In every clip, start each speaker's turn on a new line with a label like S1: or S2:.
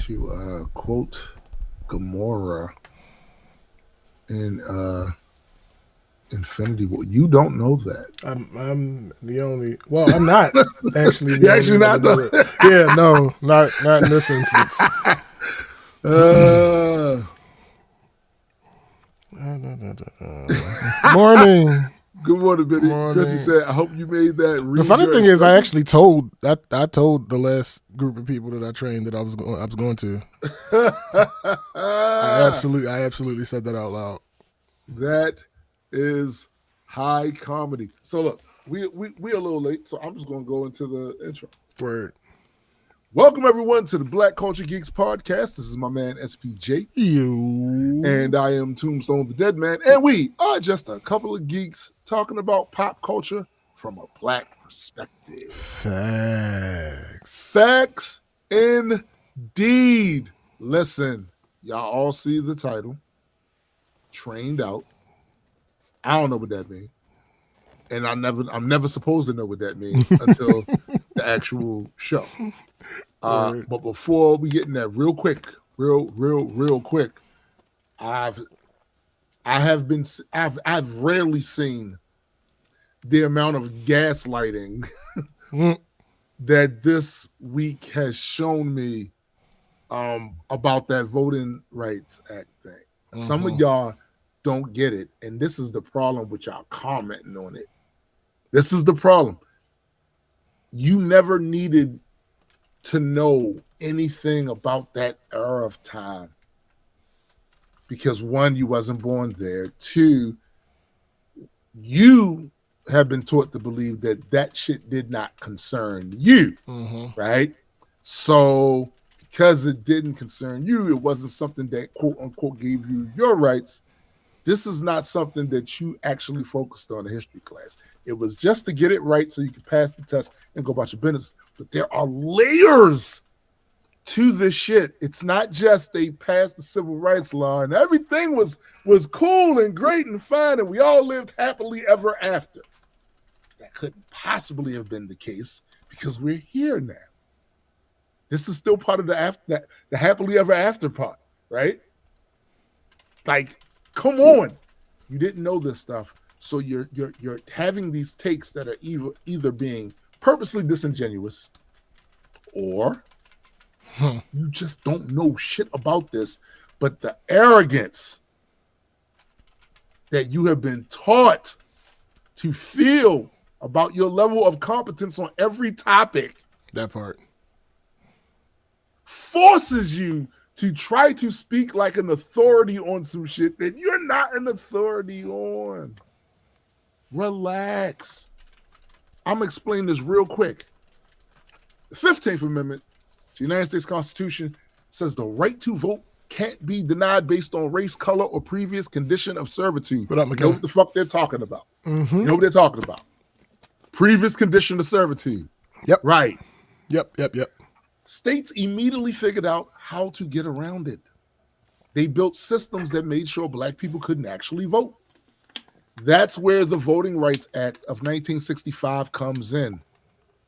S1: to quote Gamora in Infinity War. You don't know that.
S2: I'm the only. Well, I'm not actually the
S1: You're
S2: only
S1: actually
S2: one to
S1: not
S2: know
S1: the.
S2: it. Yeah, no, not in this instance.
S1: uh,
S2: Morning,
S1: Good morning, Benny. Chrissy
S2: morning.
S1: said, "I hope you made that.
S2: The
S1: Read
S2: funny
S1: your
S2: thing is, I
S1: instructions."
S2: actually told I told the last group of people that I trained that I was going to. I absolutely said that out loud.
S1: That is high comedy. So look, we a little late, so I'm just gonna go into the intro.
S2: Word.
S1: Welcome everyone to the Black Culture Geeks podcast. This is my man SPJ,
S2: You
S1: and I am Tombstone the Dead Man, and we are just a couple of geeks talking about pop culture from a black perspective.
S2: Facts.
S1: Facts indeed. Listen, y'all all see the title, Trained Out. I don't know what that means. And I'm never supposed to know what that means until the actual show. But before we get in that, real quick, I've rarely seen the amount of gaslighting that this week has shown me about that Voting Rights Act thing. Some of y'all don't get it, and this is the problem with y'all commenting on it. This is the problem. You never needed to know anything about that era of time because one, you wasn't born there. Two, you have been taught to believe that that shit did not concern you, right? So because it didn't concern you, it wasn't something that quote unquote gave you your rights. This is not something that you actually focused on in history class. It was just to get it right so you could pass the test and go about your business. But there are layers to this shit. It's not just they passed the civil rights law and everything was cool and great and fine and we all lived happily ever after. That couldn't possibly have been the case because we're here now. This is still part of the happily ever after part, right? Like, come on. You didn't know this stuff. So you're having these takes that are either being purposely disingenuous or you just don't know shit about this. But the arrogance that you have been taught to feel about your level of competence on every topic,
S2: that part,
S1: forces you to try to speak like an authority on some shit that you're not an authority on. Relax. I'm going to explain this real quick. The 15th Amendment to the United States Constitution says the right to vote can't be denied based on race, color, or previous condition of servitude.
S2: What up,
S1: you know what the fuck they're talking about. You know what they're talking about. Previous condition of servitude.
S2: Yep.
S1: Right.
S2: Yep.
S1: States immediately figured out how to get around it. They built systems that made sure black people couldn't actually vote. That's where the Voting Rights Act of 1965 comes in.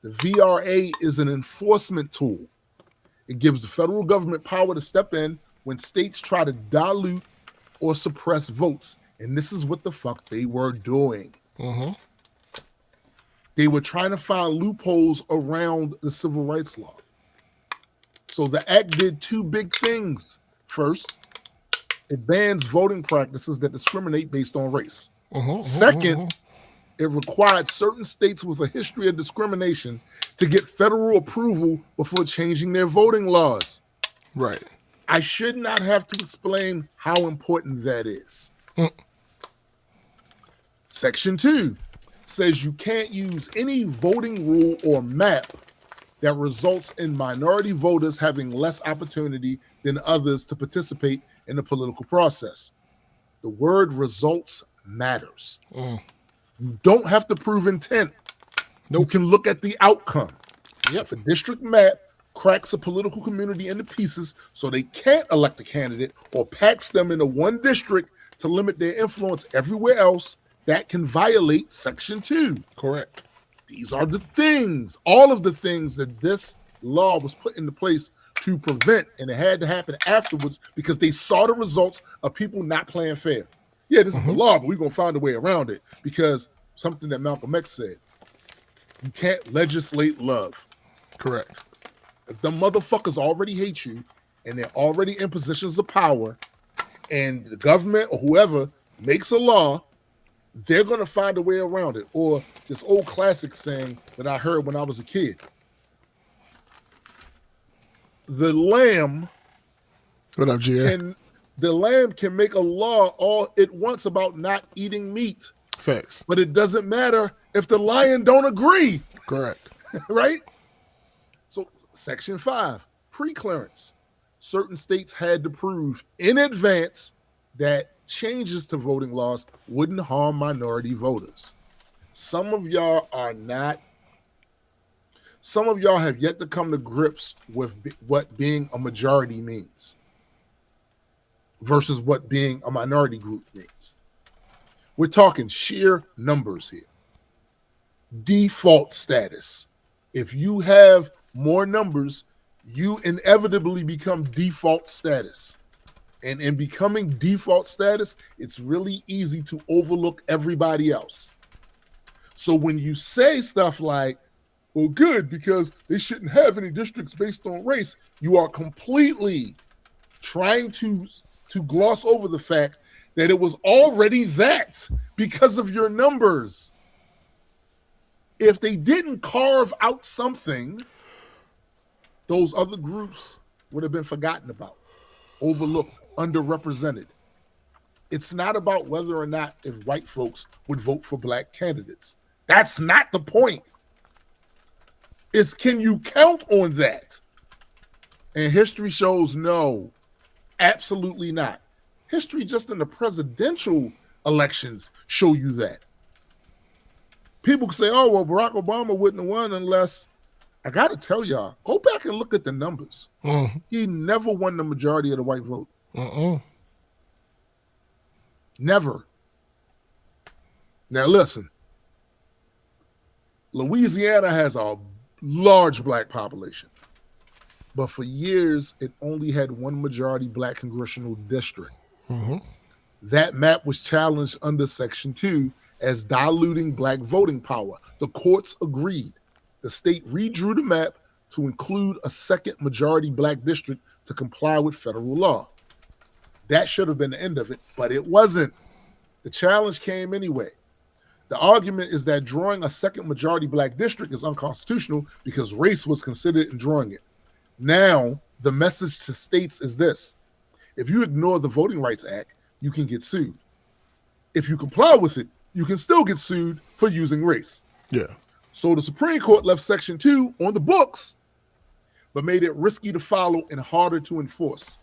S1: The VRA is an enforcement tool. It gives the federal government power to step in when states try to dilute or suppress votes. And this is what the fuck they were doing. They were trying to find loopholes around the civil rights law. So the act did two big things. First, it bans voting practices that discriminate based on race. Second, it required certain states with a history of discrimination to get federal approval before changing their voting laws.
S2: Right.
S1: I should not have to explain how important that is. Section 2 says you can't use any voting rule or map that results in minority voters having less opportunity than others to participate in the political process. The word results matters. You don't have to prove intent. You can look at the outcome. If a district map cracks a political community into pieces so they can't elect a candidate or packs them into one district to limit their influence everywhere else, that can violate Section 2. Correct. These are the things, all of the things that this law was put into place to prevent, and it had to happen afterwards because they saw the results of people not playing fair. Yeah, this is the law, but we're going to find a way around it because something that Malcolm X said, you can't legislate love.
S2: Correct.
S1: If the motherfuckers already hate you and they're already in positions of power and the government or whoever makes a law, they're going to find a way around it. Or this old classic saying that I heard when I was a kid. The lamb
S2: What up, GA?
S1: can make a law all it wants about not eating meat.
S2: Facts.
S1: But it doesn't matter if the lion don't agree.
S2: Correct.
S1: Right? So Section 5, pre-clearance. Certain states had to prove in advance that changes to voting laws wouldn't harm minority voters. Some of y'all have yet to come to grips with what being a majority means versus what being a minority group means. We're talking sheer numbers here. Default status. If you have more numbers, you inevitably become default status. And in becoming default status, it's really easy to overlook everybody else. So when you say stuff like, well, good, because they shouldn't have any districts based on race, you are completely trying to gloss over the fact that it was already that because of your numbers. If they didn't carve out something, those other groups would have been forgotten about, overlooked, underrepresented. It's not about whether or not if white folks would vote for black candidates. That's not the point. It's can you count on that? And history shows no, absolutely not. History just in the presidential elections show you that. People say, oh, well, Barack Obama wouldn't have won unless, I got to tell y'all, go back and look at the numbers. He never won the majority of the white vote. Never. Now, listen, Louisiana has a large black population, but for years, it only had one majority black congressional district. That map was challenged under Section 2 as diluting black voting power. The courts agreed. The state redrew the map to include a second majority black district to comply with federal law. That should have been the end of it, but it wasn't. The challenge came anyway. The argument is that drawing a second majority black district is unconstitutional because race was considered in drawing it. Now, the message to states is this. If you ignore the Voting Rights Act, you can get sued. If you comply with it, you can still get sued for using race.
S2: Yeah.
S1: So the Supreme Court left Section 2 on the books, but made it risky to follow and harder to enforce.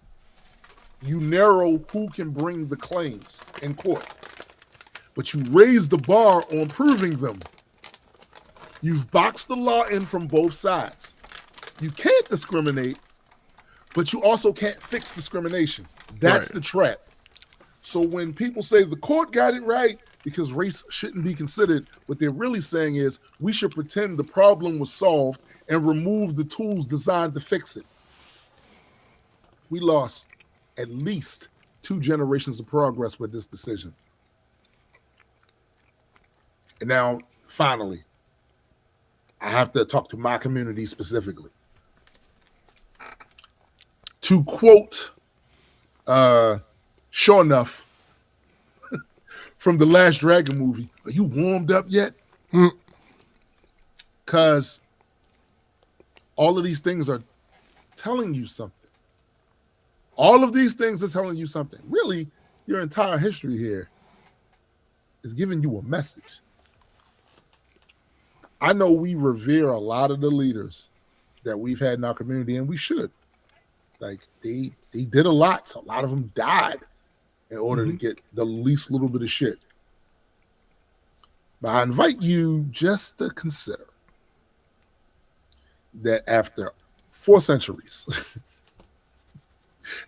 S1: You narrow who can bring the claims in court, but you raise the bar on proving them. You've boxed the law in from both sides. You can't discriminate, but you also can't fix discrimination. That's the trap. So when people say the court got it right because race shouldn't be considered, what they're really saying is we should pretend the problem was solved and remove the tools designed to fix it. We lost at least 2 generations of progress with this decision. And now, finally, I have to talk to my community specifically. To quote Sure Enough from the Last Dragon movie, are you warmed up yet? Because all of these things are telling you something. All of these things are telling you something. Really, your entire history here is giving you a message. I know we revere a lot of the leaders that we've had in our community, and we should. Like, they did a lot. So a lot of them died in order to get the least little bit of shit. But I invite you just to consider that after 4 centuries,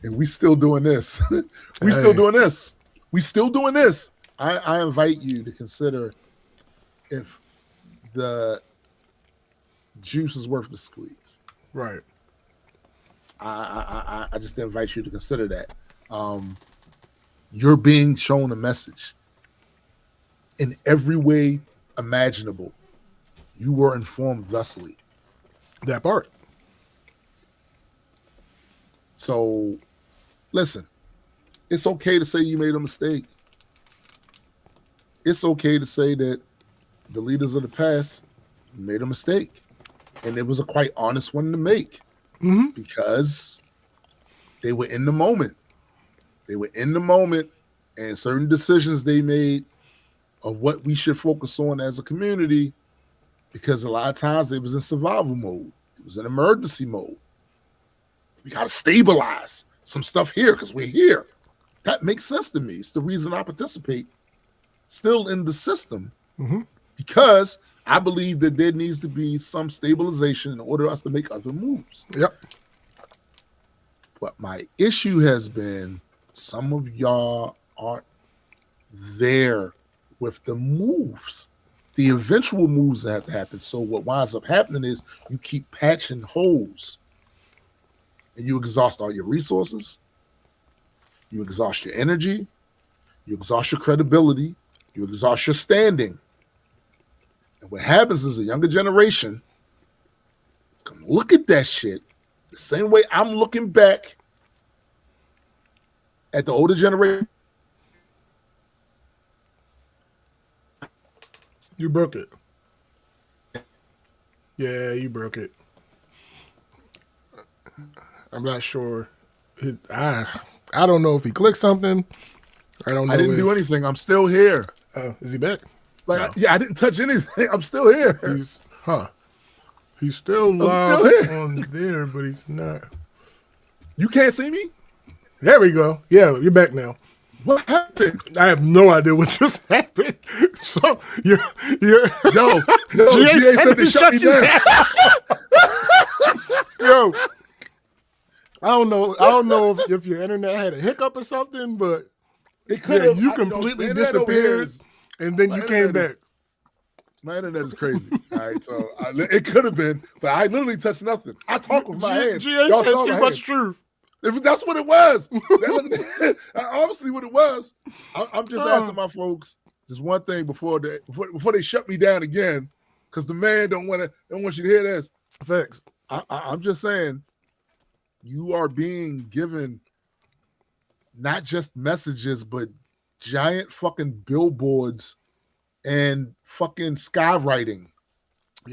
S1: and we still doing this, still doing this. I invite you to consider if the juice is worth the squeeze.
S2: Right.
S1: I just invite you to consider that. You're being shown a message in every way imaginable. You were informed thusly.
S2: That part.
S1: So, listen, it's okay to say you made a mistake. It's okay to say that the leaders of the past made a mistake. And it was a quite honest one to make because they were in the moment. They were in the moment, and certain decisions they made of what we should focus on as a community, because a lot of times they was in survival mode. It was in emergency mode. We got to stabilize some stuff here because we're here. That makes sense to me. It's the reason I participate still in the system because I believe that there needs to be some stabilization in order for us to make other moves.
S2: Yep.
S1: But my issue has been some of y'all aren't there with the moves, the eventual moves that have to happen. So what winds up happening is you keep patching holes and you exhaust all your resources, you exhaust your energy, you exhaust your credibility, you exhaust your standing. And what happens is a younger generation is going to look at that shit the same way I'm looking back at the older generation.
S2: You broke it. Yeah, you broke it. I'm not sure. I don't know if he clicked something. I don't know.
S1: I didn't do anything. I'm still here.
S2: Is he back?
S1: Like, yeah, I didn't touch anything. I'm still here.
S2: He's still live on there, but he's not.
S1: You can't see me?
S2: There we go. Yeah, you're back now.
S1: What happened?
S2: I have no idea what just happened. So you're
S1: no, GA said they shut me down.
S2: Yo, I don't know if your internet had a hiccup or something, but
S1: it could.
S2: You completely disappeared, and then you came back.
S1: My internet is crazy. All right, so it could have been, but I literally touched nothing. I talk with my hands.
S2: GA said too much truth.
S1: If that's what it was. Obviously what it was. I'm just asking my folks just one thing before they shut me down again, because the man don't want you to hear this.
S2: Facts.
S1: I'm just saying, you are being given not just messages, but giant fucking billboards and fucking skywriting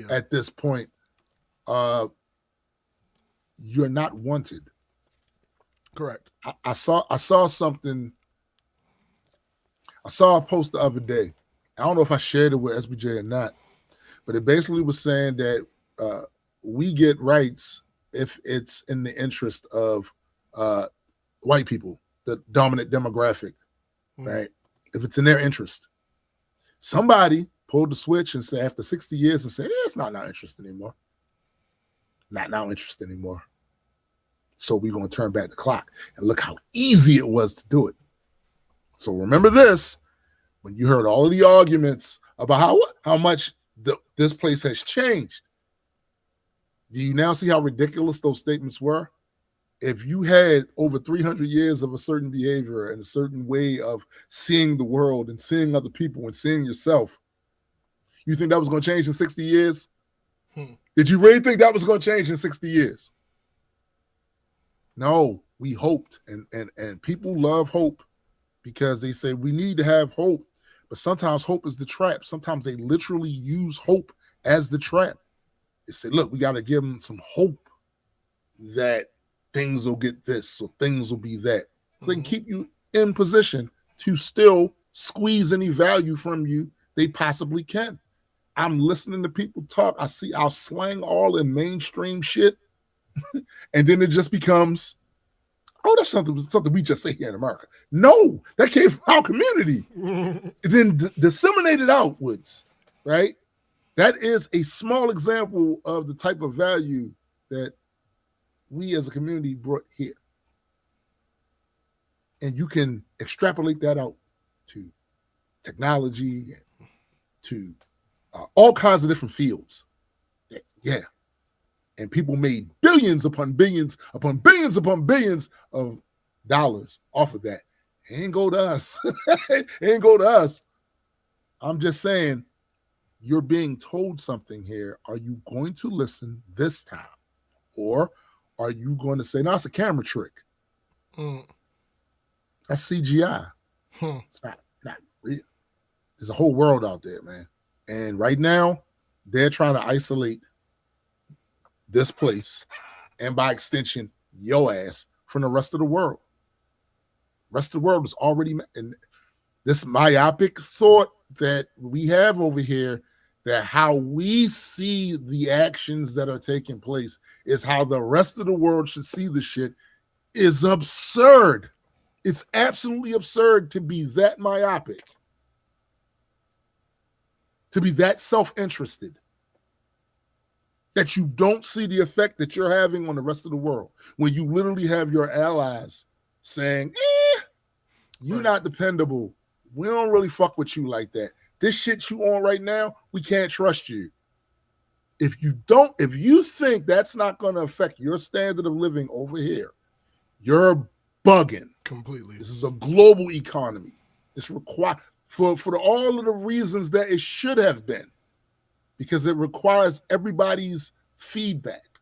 S1: at this point. You're not wanted.
S2: Correct.
S1: I saw something. I saw a post the other day. I don't know if I shared it with SBJ or not, but it basically was saying that we get rights if it's in the interest of white people, the dominant demographic, right? If it's in their interest. Somebody pulled the switch and said after 60 years and said, it's not our interest anymore. Not now interest anymore. So we're going to turn back the clock. And look how easy it was to do it. So remember this, when you heard all of the arguments about how much this place has changed, do you now see how ridiculous those statements were? If you had over 300 years of a certain behavior and a certain way of seeing the world and seeing other people and seeing yourself, you think that was going to change in 60 years? Did you really think that was going to change in 60 years? No, we hoped, and people love hope because they say we need to have hope, but sometimes hope is the trap. Sometimes they literally use hope as the trap. They say, look, we got to give them some hope that things will get this, so things will be that. So they can keep you in position to still squeeze any value from you they possibly can. I'm listening to people talk. I'll slang all in mainstream shit. And then it just becomes, oh, that's something we just say here in America. No, that came from our community. Then disseminated outwards, right? That is a small example of the type of value that we as a community brought here. And you can extrapolate that out to technology, to all kinds of different fields. Yeah. and people made billions upon billions upon billions upon billions of dollars off of that. It ain't go to us. It ain't go to us. I'm just saying, you're being told something here. Are you going to listen this time? Or are you going to say, no, it's a camera trick? That's CGI. It's not real. There's a whole world out there, man. And right now, they're trying to isolate this place and by extension, your ass from the rest of the world. Rest of the world is already in this myopic thought that we have over here, that how we see the actions that are taking place is how the rest of the world should see the shit, is absurd. It's absolutely absurd to be that myopic, to be that self-interested, that you don't see the effect that you're having on the rest of the world, when you literally have your allies saying, you're not dependable. We don't really fuck with you like that. This shit you on right now, we can't trust you. If you think that's not going to affect your standard of living over here, you're bugging.
S2: Completely.
S1: This is a global economy. This require for all of the reasons that it should have been, because it requires everybody's feedback.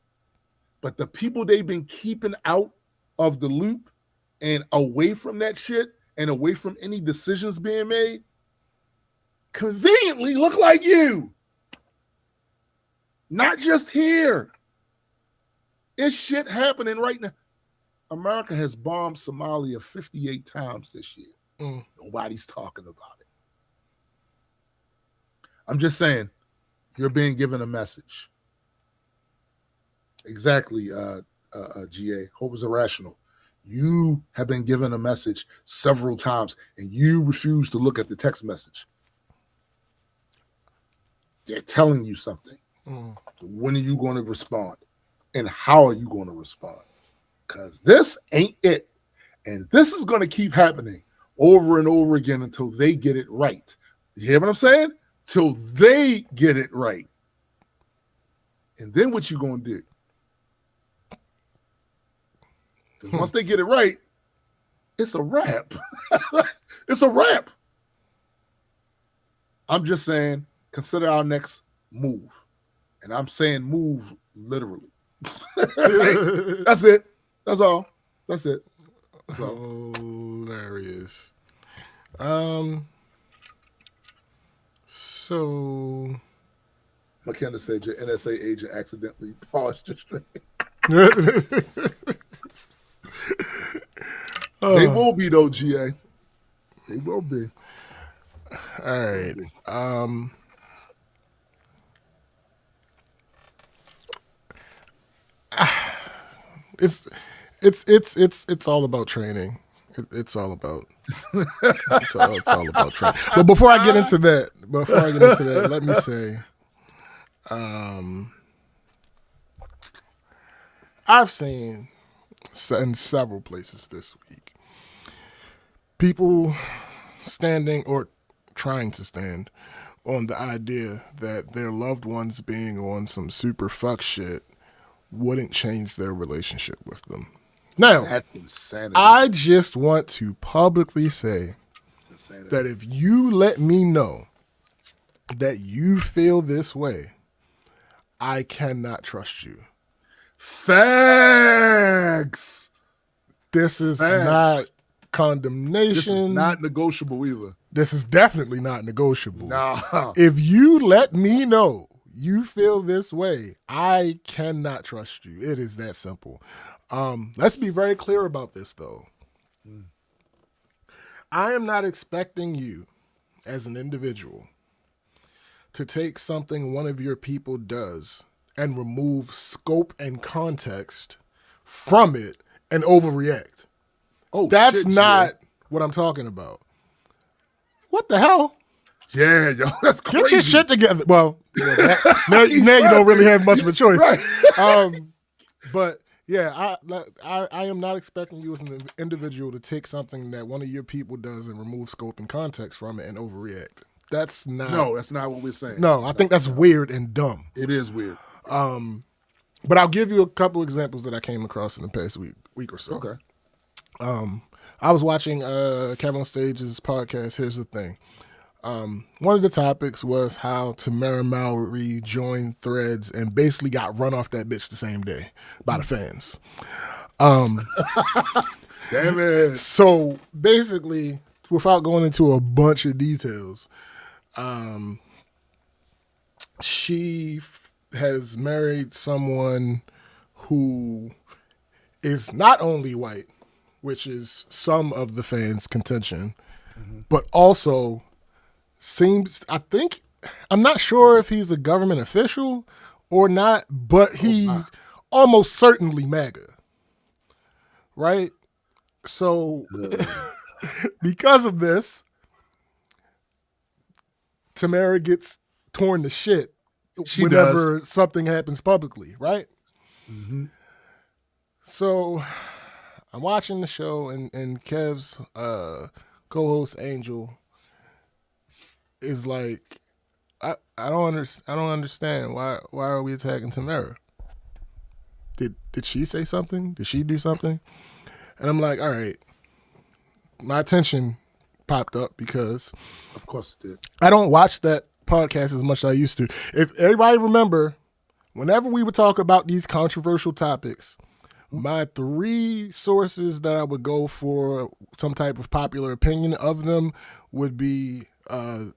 S1: But the people they've been keeping out of the loop and away from that shit and away from any decisions being made conveniently look like you. Not just here. It's shit happening right now. America has bombed Somalia 58 times this year. Nobody's talking about it. I'm just saying, you're being given a message. Exactly, GA. Hope is irrational. You have been given a message several times, and you refuse to look at the text message. They're telling you something. When are you going to respond? And how are you going to respond? Because this ain't it. And this is going to keep happening over and over again until they get it right. You hear what I'm saying? Till they get it right. And then what you going to do? Because once they get it right, it's a wrap. It's a wrap. I'm just saying, consider our next move. And I'm saying move literally. That's it. That's all. That's it.
S2: Hilarious. So
S1: McKenna said your NSA agent accidentally paused your stream. They will be though, GA. They will be.
S2: All right. It's all about training. It's all about it's all about training. But before I get into that, let me say, I've seen in several places this week people standing or trying to stand on the idea that their loved ones being on some super fuck shit wouldn't change their relationship with them. Now,
S1: That's insanity.
S2: I just want to publicly say that if you let me know that you feel this way, I cannot trust you.
S1: Facts.
S2: This is not condemnation.
S1: This is not negotiable either.
S2: This is definitely not negotiable.
S1: Nah.
S2: If you let me know you feel this way, I cannot trust you. It is that simple. Let's be very clear about this, though. I am not expecting you as an individual to take something one of your people does and remove scope and context from it and overreact.
S1: Oh,
S2: That's
S1: shit,
S2: not what I'm talking about. What the hell?
S1: Yeah, yo, that's crazy.
S2: Get your shit together. Well, now you don't really have much of a choice.
S1: Right.
S2: But yeah, I am not expecting you as an individual to take something that one of your people does and remove scope and context from it and overreact. That's not.
S1: No, that's not what we're saying.
S2: No, I think that's weird and dumb.
S1: It is weird.
S2: But I'll give you a couple examples that I came across in the past week or so.
S1: Okay.
S2: I was watching Kevin on Stage's podcast. Here's the thing. One of the topics was how Tamara Mowry joined Threads and basically got run off that bitch the same day by the fans.
S1: Damn it.
S2: So basically, without going into a bunch of details, she has married someone who is not only white, which is some of the fans' contention, but also seems, I'm not sure if he's a government official or not, but he's almost certainly MAGA. Right? So, because of this, Tamara gets torn to shit whenever something happens publicly, right?
S1: Mm-hmm.
S2: So, I'm watching the show, and Kev's co-host Angel is like, I don't understand why are we attacking Tamara? Did she say something? Did she do something? And I'm like, all right. My attention popped up because,
S1: of course it did.
S2: I don't watch that podcast as much as I used to. If everybody remember, whenever we would talk about these controversial topics, my 3 sources that I would go for some type of popular opinion of them would be Van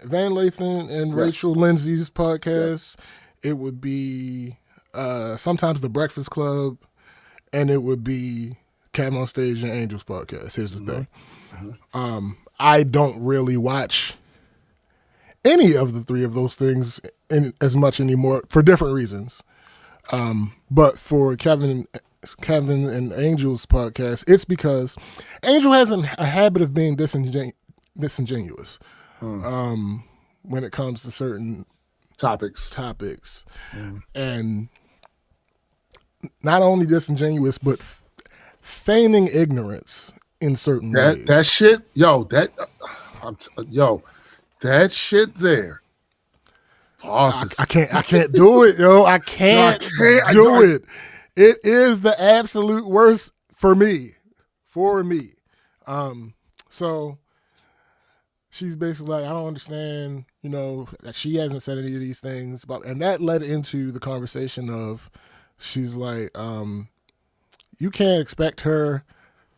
S2: Lathan and Rachel Lindsay's podcast. Yes. It would be sometimes The Breakfast Club, and it would be Cam on Stage and Angel's podcast. Here's the thing. Mm-hmm. I don't really watch any of the 3 of those things as much anymore for different reasons. But for Kevin and Angel's podcast, it's because Angel has a habit of being disingenuous when it comes to certain topics. And not only disingenuous, but feigning ignorance in certain ways.
S1: That shit, that shit there.
S2: I can't do it, yo. I can't do it. It is the absolute worst for me. So she's basically like, I don't understand, that she hasn't said any of these things. And that led into the conversation of, she's like, you can't expect her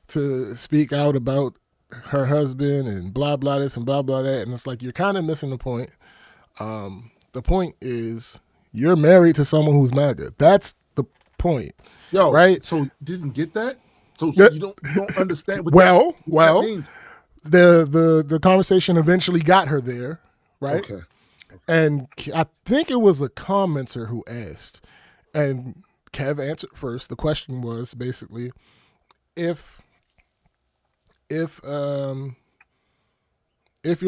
S2: to speak out about her husband and blah, blah, this and blah, blah, that. And it's like, you're kind of missing the point. The point is, you're married to someone who's MAGA. That's the point. Right?
S1: So you didn't get that? So you don't understand what
S2: that
S1: means?
S2: The conversation eventually got her there, right?
S1: Okay.
S2: And I think it was a commenter who asked, and Kev answered first. The question was basically, if your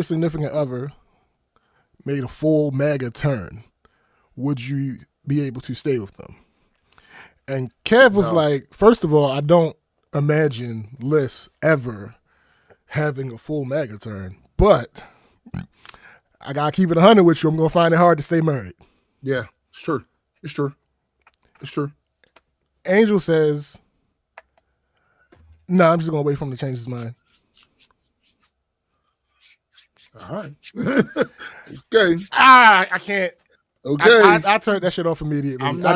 S2: significant other made a full MAGA turn, would you be able to stay with them? And Kev was like, first of all, I don't imagine Liz ever having a full MAGA turn, but I got to keep it 100 with you. I'm going to find it hard to stay married.
S1: Yeah, it's true.
S2: Angel says, no, I'm just going to wait for him to change his mind.
S1: All right. Okay.
S2: I can't.
S1: Okay.
S2: I turned that shit off immediately.
S1: I'm not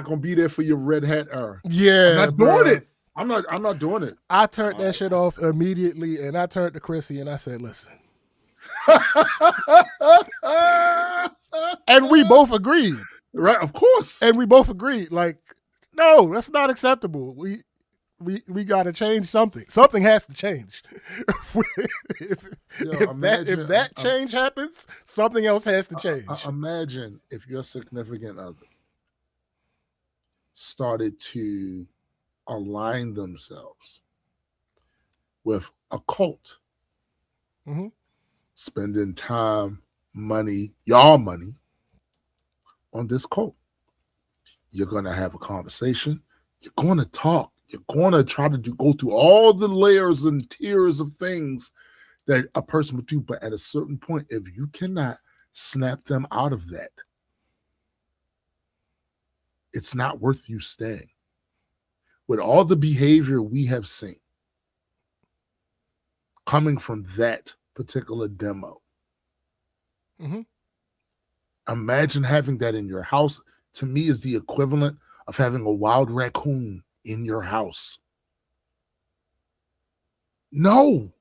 S1: going to be there for your red hat era.
S2: Yeah.
S1: I'm not doing it. I'm not doing it.
S2: I turned that shit off immediately, and I turned to Chrissy and I said, listen. And we both agreed.
S1: Right, of course.
S2: And we both agreed, like, no, that's not acceptable. We got to change something. Something has to change. if that change happens, something else has to change.
S1: Imagine if your significant other started to align themselves with a cult, spending time, money, y'all money on this cult. You're going to have a conversation. You're going to talk. You're going to try to go through all the layers and tiers of things that a person would do. But at a certain point, if you cannot snap them out of that, it's not worth you staying. With all the behavior we have seen coming from that particular demo, imagine having that in your house. To me, is the equivalent of having a wild raccoon in your house. No.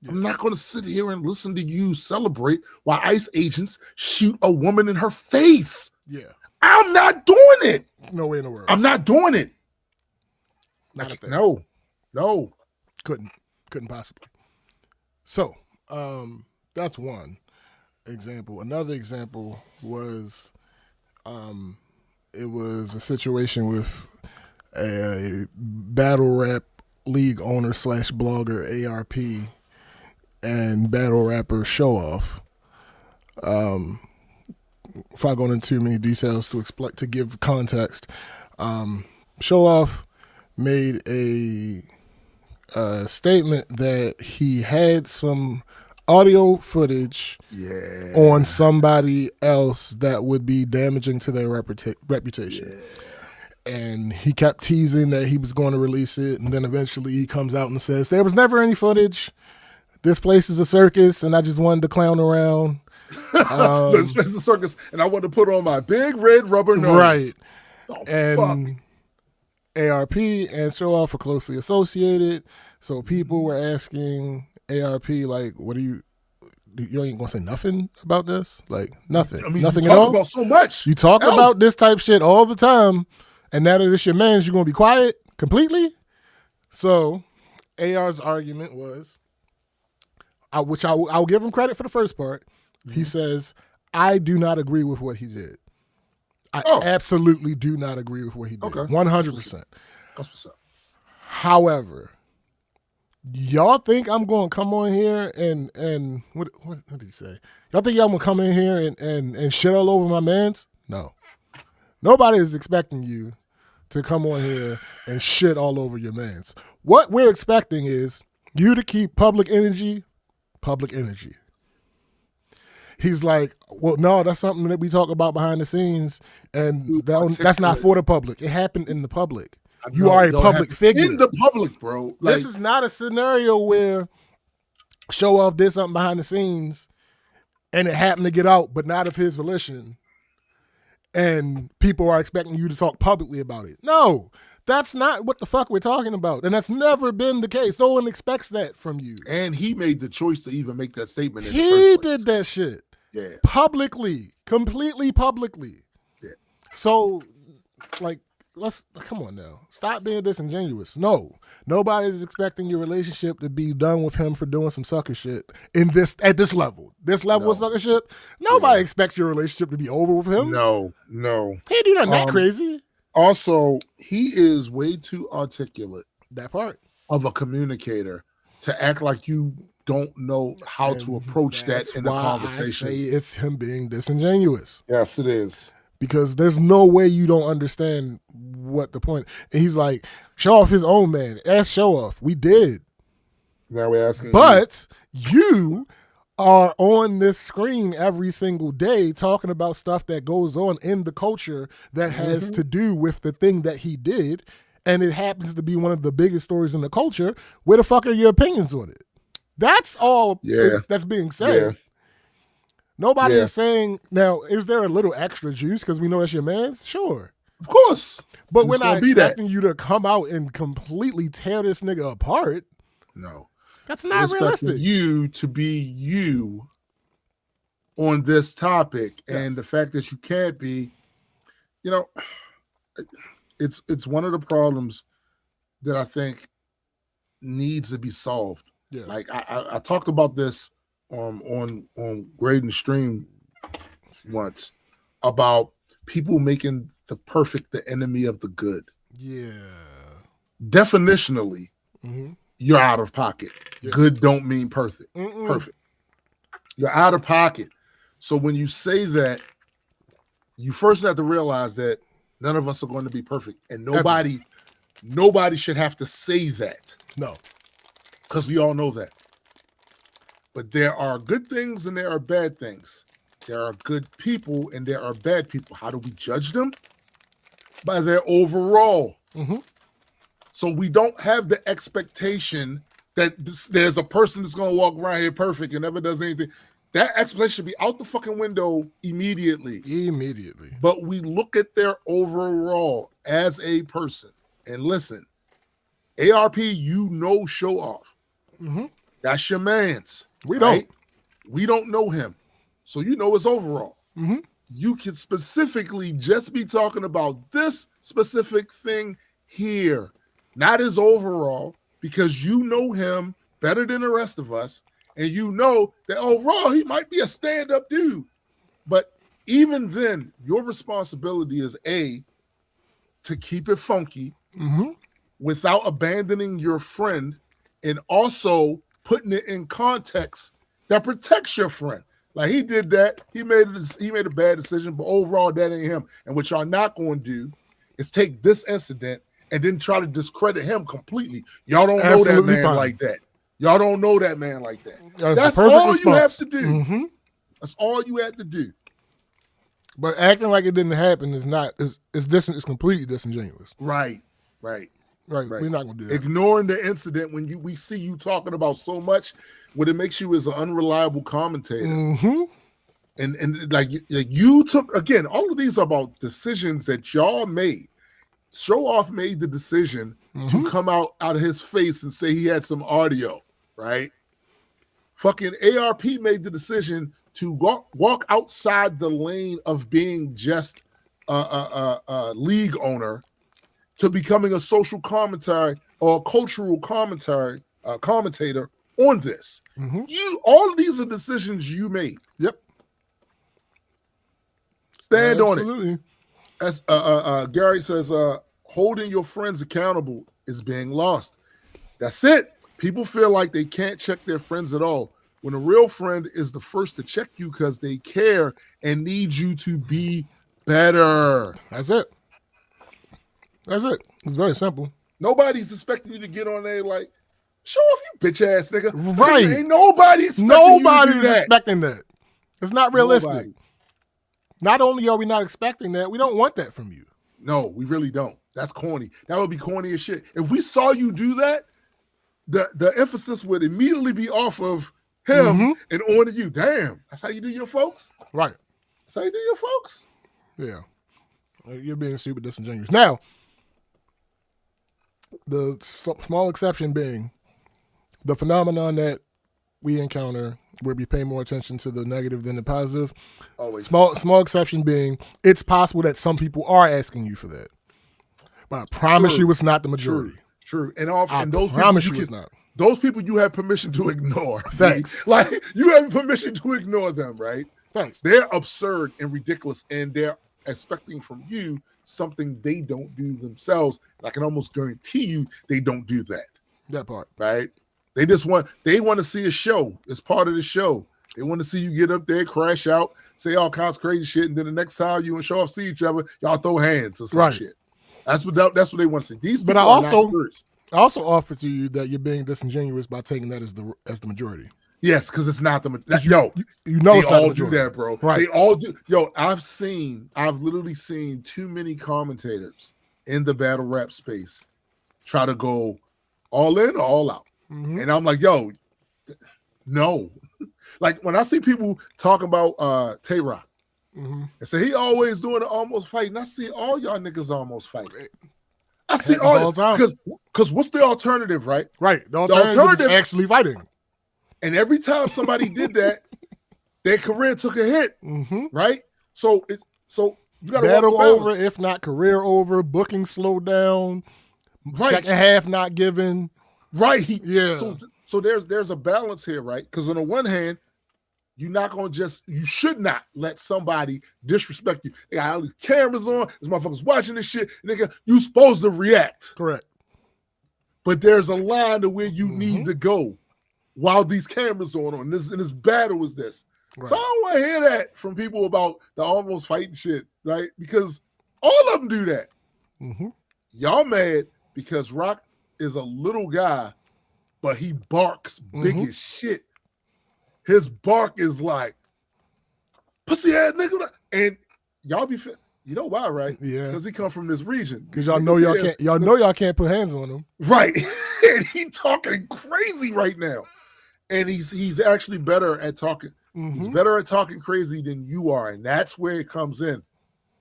S1: I'm not going to sit here and listen to you celebrate while ICE agents shoot a woman in her face.
S2: Yeah.
S1: I'm not doing it.
S2: No way in the world.
S1: I'm not doing it.
S2: Not a thing.
S1: No.
S2: Couldn't possibly. So, that's one example. Another example was, it was a situation with a battle rap league owner / blogger ARP and battle rapper Show Off. If I go into too many details to give context, Show Off made a statement that he had some audio footage on somebody else that would be damaging to their reputation. Yeah. And he kept teasing that he was going to release it, and then eventually he comes out and says, there was never any footage. This place is a circus, and I just wanted to clown around.
S1: This place is a circus, and I wanted to put on my big red rubber nose.
S2: Right.
S1: Oh,
S2: and
S1: fuck.
S2: ARP and Show Off are closely associated, so people were asking ARP, like, what you ain't gonna say nothing about this? Like, nothing.
S1: I mean,
S2: nothing
S1: you
S2: at
S1: talk
S2: all?
S1: about so much.
S2: You talk
S1: else.
S2: about this type shit all the time, and now that it's your man's, you're gonna be quiet completely? So AR's argument was, which I'll give him credit for the first part. He says, I do not agree with what he did. I absolutely do not agree with what he did.
S1: Okay.
S2: 100%.
S1: That's what's up.
S2: However, y'all think I'm going to come on here and what did he say? Y'all think y'all going to come in here and shit all over my mans? No. Nobody is expecting you to come on here and shit all over your mans. What we're expecting is you to keep public energy. He's like, well, no, that's something that we talk about behind the scenes, and that's not for the public. It happened in the public. You are a public figure.
S1: In the public, bro.
S2: This is not a scenario where Show Off did something behind the scenes and it happened to get out, but not of his volition, and people are expecting you to talk publicly about it. No, that's not what the fuck we're talking about, and that's never been the case. No one expects that from you.
S1: And he made the choice to even make that statement.
S2: He did that shit.
S1: Yeah.
S2: Publicly. Completely publicly.
S1: Yeah.
S2: So, like, come on now. Stop being disingenuous. No. Nobody is expecting your relationship to be done with him for doing some sucker shit at this level. This level of sucker shit. Nobody expects your relationship to be over with him.
S1: No.
S2: He ain't do nothing that crazy.
S1: Also, he is way too articulate.
S2: That part.
S1: Of a communicator to act like you don't know how to approach that in a conversation.
S2: I say it's him being disingenuous.
S1: Yes, it is.
S2: Because there's no way you don't understand what the point. And he's like, Show Off his own man. Ask Show Off. We did.
S1: Now we're asking.
S2: But you are on this screen every single day talking about stuff that goes on in the culture that has to do with the thing that he did. And it happens to be one of the biggest stories in the culture. Where the fuck are your opinions on it? That's all that's being said.
S1: Yeah.
S2: Nobody is saying, now, is there a little extra juice because we know that's your man's? Sure.
S1: Of course.
S2: But we're not expecting you to come out and completely tear this nigga apart.
S1: No.
S2: That's not realistic.
S1: You to be you on this topic. Yes. And the fact that you can't be, it's one of the problems that I think needs to be solved. Yeah. Like I talked about this on Graydon Stream once about people making the perfect the enemy of the good.
S2: Yeah.
S1: Definitionally, you're out of pocket. Yeah. Good don't mean perfect. Perfect. You're out of pocket. So when you say that, you first have to realize that none of us are going to be perfect, and nobody should have to say that.
S2: No.
S1: Because we all know that. But there are good things and there are bad things. There are good people and there are bad people. How do we judge them? by their overall.
S2: Mm-hmm.
S1: So we don't have the expectation that there's a person that's going to walk around here perfect and never does anything. That expectation should be out the fucking window immediately.
S2: Immediately.
S1: But we look at their overall as a person. And listen, ARP, show off.
S2: Mm-hmm.
S1: That's your man's.
S2: We don't.
S1: We don't know him. So his overall.
S2: Mm-hmm.
S1: You can specifically just be talking about this specific thing here, not his overall, because you know him better than the rest of us, and you know that overall he might be a stand-up dude. But even then, your responsibility is to keep it funky without abandoning your friend, and also putting it in context that protects your friend. Like he did that, he made a bad decision, but overall that ain't him. And what y'all not going to do is take this incident and then try to discredit him completely. Y'all don't know that man like that. Y'all don't know that man like that. That's all you have to do.
S2: Mm-hmm.
S1: That's all you have to do.
S2: But acting like it didn't happen is completely disingenuous.
S1: Right.
S2: We're not gonna do that.
S1: Ignoring the incident when we see you talking about so much, what it makes you is an unreliable commentator.
S2: Mm-hmm.
S1: And like you took, again, all of these are about decisions that y'all made. Show Off made the decision to come out of his face and say he had some audio, right? Fucking ARP made the decision to walk outside the lane of being just a league owner to becoming a social commentary or a cultural commentator on this. Mm-hmm. All of these are decisions you made.
S2: Yep.
S1: Stand on it. As Gary says, holding your friends accountable is being lost. That's it. People feel like they can't check their friends at all, when a real friend is the first to check you because they care and need you to be better.
S2: That's it. It's very simple.
S1: Nobody's expecting you to get on there like, show off, you bitch ass nigga.
S2: Right.
S1: Ain't nobody
S2: expecting that. It's not realistic. Nobody. Not only are we not expecting that, we don't want that from you.
S1: No, we really don't. That's corny. That would be corny as shit. If we saw you do that, the emphasis would immediately be off of him and on to you. Damn, that's how you do your folks?
S2: Right.
S1: That's how you do your folks?
S2: Yeah. You're being super disingenuous. Now, the small exception being the phenomenon that we encounter where we pay more attention to the negative than the positive.
S1: Always.
S2: Small exception being it's possible that some people are asking you for that. But I promise you it's not the majority.
S1: True. And
S2: those promise people, it's not.
S1: Those people you have permission to ignore.
S2: Thanks.
S1: Like you have permission to ignore them, right?
S2: Thanks.
S1: They're absurd and ridiculous, and they're expecting from you something they don't do themselves. And I can almost guarantee you they don't do that.
S2: That part.
S1: Right? They want to see a show. It's part of the show. They want to see you get up there, crash out, say all kinds of crazy shit, and then the next time you and Show Off see each other, y'all throw hands or some shit. That's what they want to see. These people are not spirits.
S2: I also offer to you that you're being disingenuous by taking that as the majority.
S1: Yes, because it's not the majority.
S2: You know it's not the majority.
S1: They all do that, bro.
S2: Right.
S1: They all do. Yo, I've literally seen too many commentators in the battle rap space try to go all in or all out. Mm-hmm. And I'm like, yo, no. Like when I see people talking about Tay Rock and say he always doing an almost fight, and I see all y'all niggas almost fight. I see all the time. Because what's the alternative, right?
S2: Right. The alternative is actually fighting.
S1: And every time somebody did that, their career took a hit, right? So you got to
S2: battle over, if not career over, booking slowed down, second half not given.
S1: Right.
S2: Yeah.
S1: So there's a balance here, right? Because on the one hand, you should not let somebody disrespect you. They got all these cameras on, there's motherfuckers watching this shit, nigga, you supposed to react.
S2: Correct.
S1: But there's a line to where you need to go while these cameras are on. This battle is this. Right. So I don't want to hear that from people about the almost fighting shit, right? Because all of them do that. Y'all mad because Rock is a little guy, but he barks big as shit. His bark is like, pussy ass nigga. And y'all be You know why, right?
S2: Yeah.
S1: Because he come from this region.
S2: Because y'all know y'all can't put hands on him.
S1: Right. And he talking crazy right now. And he's actually better at talking.
S2: Mm-hmm.
S1: He's better at talking crazy than you are. And that's where it comes in.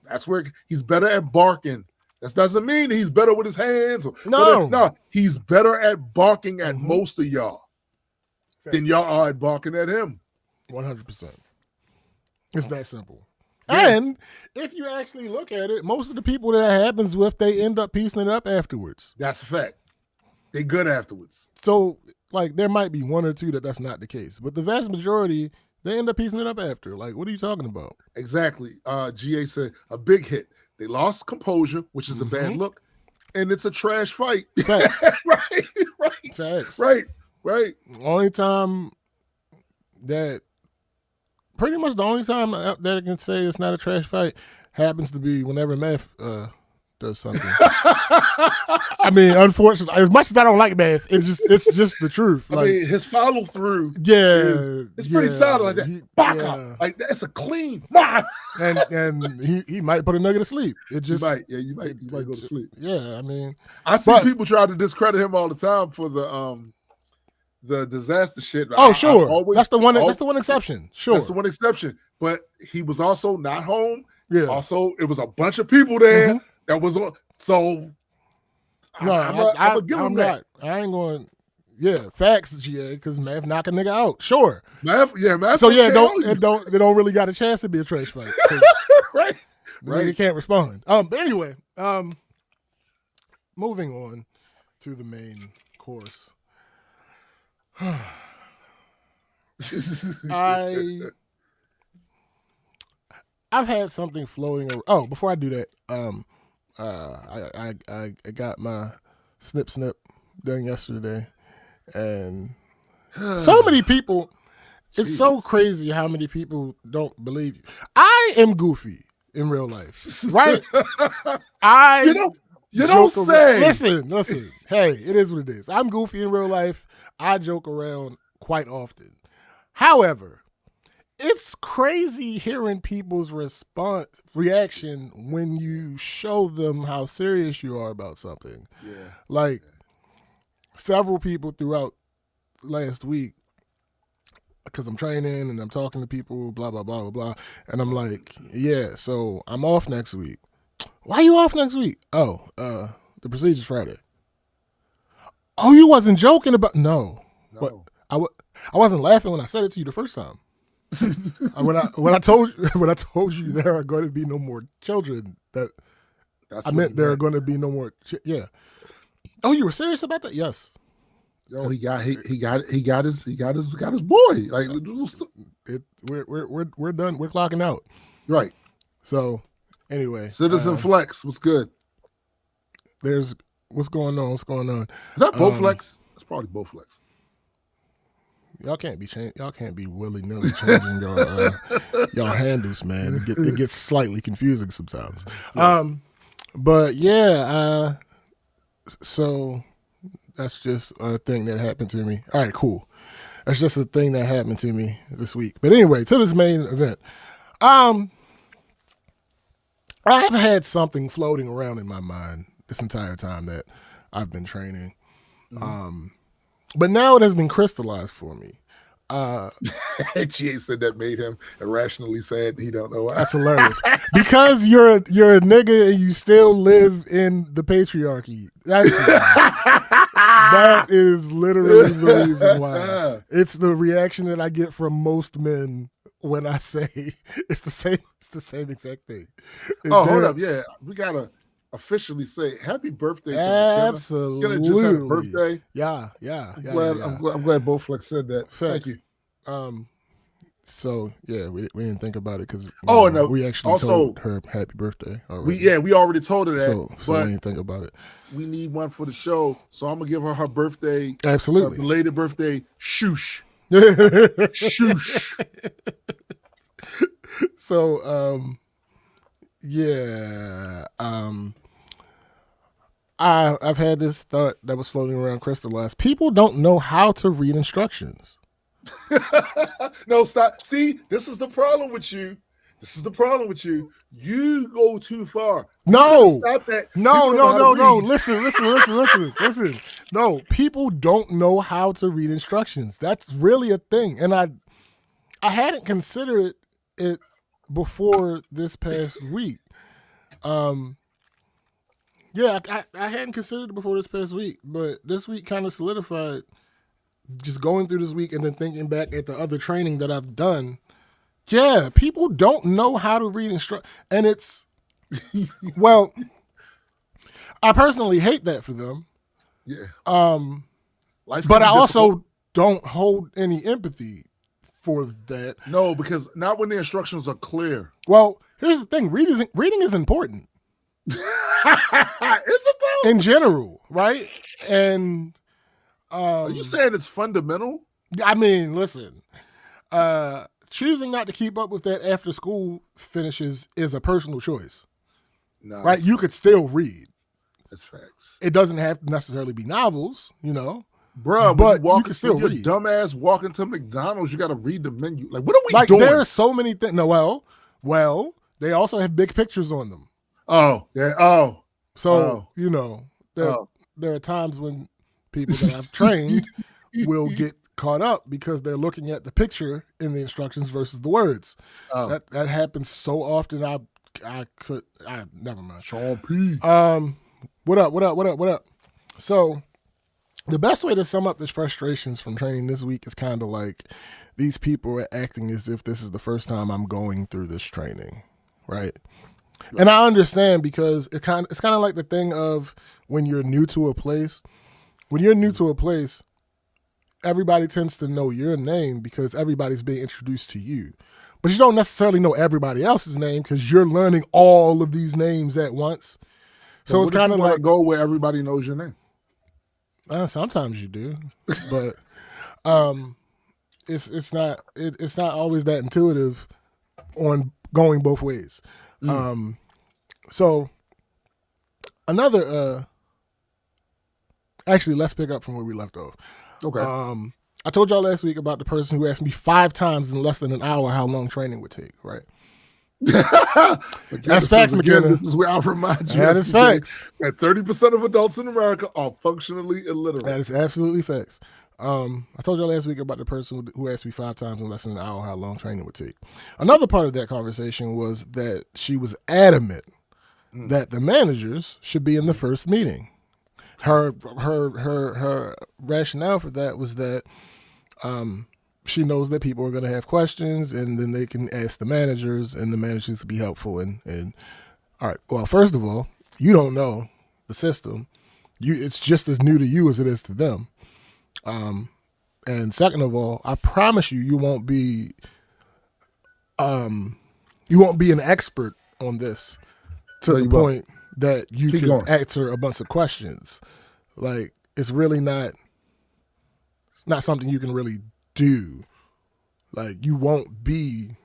S1: That's where he's better at barking. That doesn't mean he's better with his hands. No, he's better at barking at most of y'all than y'all are at barking at him.
S2: 100%. It's that simple. Yeah. And if you actually look at it, most of the people that happens with, they end up piecing it up afterwards.
S1: That's a fact. They good afterwards.
S2: So, like, there might be one or two that's not the case. But the vast majority, they end up piecing it up after. Like, what are you talking about?
S1: Exactly. GA said a big hit. They lost composure, which is a bad look, and it's a trash fight.
S2: Facts.
S1: Right.
S2: Facts.
S1: Right.
S2: Only time that, pretty much the only time that I can say it's not a trash fight happens to be whenever Meth does something. I mean, unfortunately, as much as I don't like Meth, it's just the truth.
S1: I mean, his follow through, it's pretty solid like that. Like that's a clean.
S2: and he might put a nugget to sleep. It just
S1: you might go to sleep.
S2: Yeah, I mean,
S1: I see people try to discredit him all the time for the disaster shit.
S2: Oh, sure. That's the one exception. Sure.
S1: That's the one exception. But he was also not home.
S2: Yeah.
S1: Also, it was a bunch of people there that was on. So,
S2: no,
S1: I'm give him that.
S2: I ain't going. Yeah, facts, GA, because Math knock a nigga out. Sure.
S1: Math.
S2: So yeah, they don't really got a chance to be a trash fight.
S1: Right.
S2: You can't respond. But anyway, moving on to the main course. I've had something floating around. Oh, before I do that, I got my snip done yesterday, and so many people. It's so crazy how many people don't believe you. I am goofy in real life, right?
S1: You don't say.
S2: Listen. Hey, it is what it is. I'm goofy in real life. I joke around quite often. However, it's crazy hearing people's reaction when you show them how serious you are about something.
S1: Yeah.
S2: Like, several people throughout last week, because I'm training and I'm talking to people, blah, blah, blah, blah, blah. And I'm like, yeah, so I'm off next week. Why you off next week? Oh, the procedure's Friday. Oh, you wasn't joking about... No. But I wasn't laughing when I said it to you the first time. when I told you there are going to be no more children, I meant there are going to be no more. Yeah. Oh, you were serious about that? Yes.
S1: Yo, he got his boy. Like
S2: we're done. We're clocking out.
S1: Right.
S2: So anyway,
S1: Citizen Flex, what's good?
S2: What's going on? Is
S1: that Bowflex? That's probably Bowflex.
S2: Y'all can't be willy-nilly changing your handles, man. It gets slightly confusing sometimes. Yes. But yeah, so that's just a thing that happened to me. All right, cool. That's just a thing that happened to me this week. But anyway, to this main event. I've had something floating around in my mind this entire time that I've been training. Mm-hmm. But now it has been crystallized for me.
S1: GA said that made him irrationally sad. He don't know why.
S2: That's hilarious. Because you're a nigga and you still live in the patriarchy. That's that is literally the reason why. It's the reaction that I get from most men when I say it's the same exact thing.
S1: Hold up, yeah, we gotta officially say happy birthday to
S2: absolutely.
S1: McKenna just had a birthday.
S2: Yeah.
S1: I'm glad Bowflex said that.
S2: Thank you. So yeah, we didn't think about it because
S1: no,
S2: we actually also told her happy birthday already.
S1: We already told her that.
S2: So we didn't think about it.
S1: We need one for the show, so I'm gonna give her birthday.
S2: Absolutely,
S1: belated birthday. Shoosh.
S2: So yeah. I've had this thought that was floating around crystallized. People don't know how to read instructions.
S1: No, stop. See, this is the problem with you. This is the problem with you. You go too far.
S2: No,
S1: stop that.
S2: no.
S1: People know how to read.
S2: Listen. No, people don't know how to read instructions. That's really a thing, and I hadn't considered it before this past week. Yeah, I hadn't considered it before this past week, but this week kind of solidified. Just going through this week and then thinking back at the other training that I've done. Yeah, people don't know how to read and it's, well, I personally hate that for them.
S1: Yeah.
S2: But I also don't hold any empathy for that.
S1: No, because not when the instructions are clear.
S2: Well, here's the thing: reading is important.
S1: Is it though?
S2: In general, right? And
S1: are you saying it's fundamental?
S2: I mean, listen. Choosing not to keep up with that after school finishes is a personal choice. No, right? You could still read.
S1: That's facts.
S2: It doesn't have to necessarily be novels, you know.
S1: Bruh,
S2: but you can still read.
S1: Your dumbass walking to McDonald's, you got to read the menu. Like, what are we doing?
S2: There are so many things. No, well, they also have big pictures on them.
S1: Oh, yeah. Oh.
S2: So, you know, there are times when people that I've trained will get caught up because they're looking at the picture in the instructions versus the words. Oh. That happens so often. Never mind.
S1: Sean P.
S2: What up? So the best way to sum up the frustrations from training this week is kind of like these people are acting as if this is the first time I'm going through this training, right? And I understand because it's kind of like the thing of when you're new to a place. When you're new to a place, everybody tends to know your name because everybody's being introduced to you. But you don't necessarily know everybody else's name because you're learning all of these names at once. So it's kind of like
S1: go where everybody knows your name.
S2: Sometimes you do, but it's not always that intuitive on going both ways. So another actually, let's pick up from where we left off.
S1: Okay.
S2: I told y'all last week about the person who asked me 5 times in less than an hour how long training would take, right? That's facts, McKenna.
S1: This is where I remind you.
S2: That is facts.
S1: That 30% of adults in America are functionally illiterate.
S2: That is absolutely facts. I told y'all last week about the person who asked me 5 times in less than an hour how long training would take. Another part of that conversation was that she was adamant that the managers should be in the first meeting. Her rationale for that was that she knows that people are going to have questions, and then they can ask the managers, and the managers will be helpful. And all right, well, first of all, you don't know the system. It's just as new to you as it is to them. And second of all, I promise you won't be an expert on this to the point that you can answer a bunch of questions. Like, it's really not something you can really do. Like, you won't be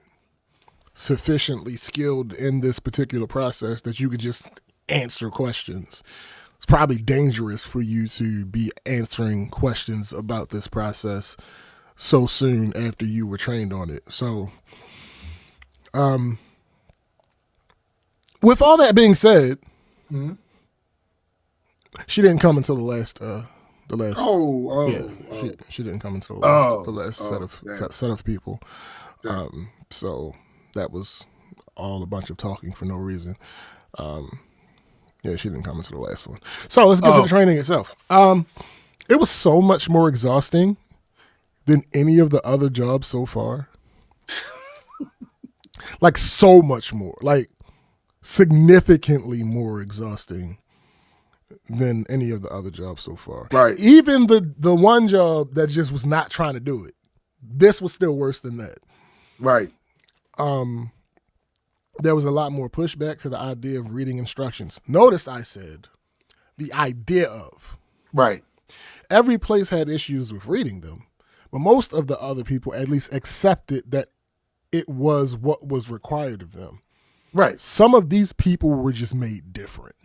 S2: sufficiently skilled in this particular process that you could just answer questions. It's probably dangerous for you to be answering questions about this process so soon after you were trained on it. So, with all that being said, she didn't come until the last. She didn't come until the last set of people. So that was all a bunch of talking for no reason. Yeah, she didn't come into the last one. So let's get to the training itself. It was so much more exhausting than any of the other jobs so far. Like, so much more. Like, significantly more exhausting than any of the other jobs so far.
S1: Right.
S2: Even the one job that just was not trying to do it, this was still worse than that.
S1: Right.
S2: There was a lot more pushback to the idea of reading instructions. Notice I said the idea of.
S1: Right.
S2: Every place had issues with reading them, but most of the other people at least accepted that it was what was required of them.
S1: Right.
S2: Some of these people were just made different.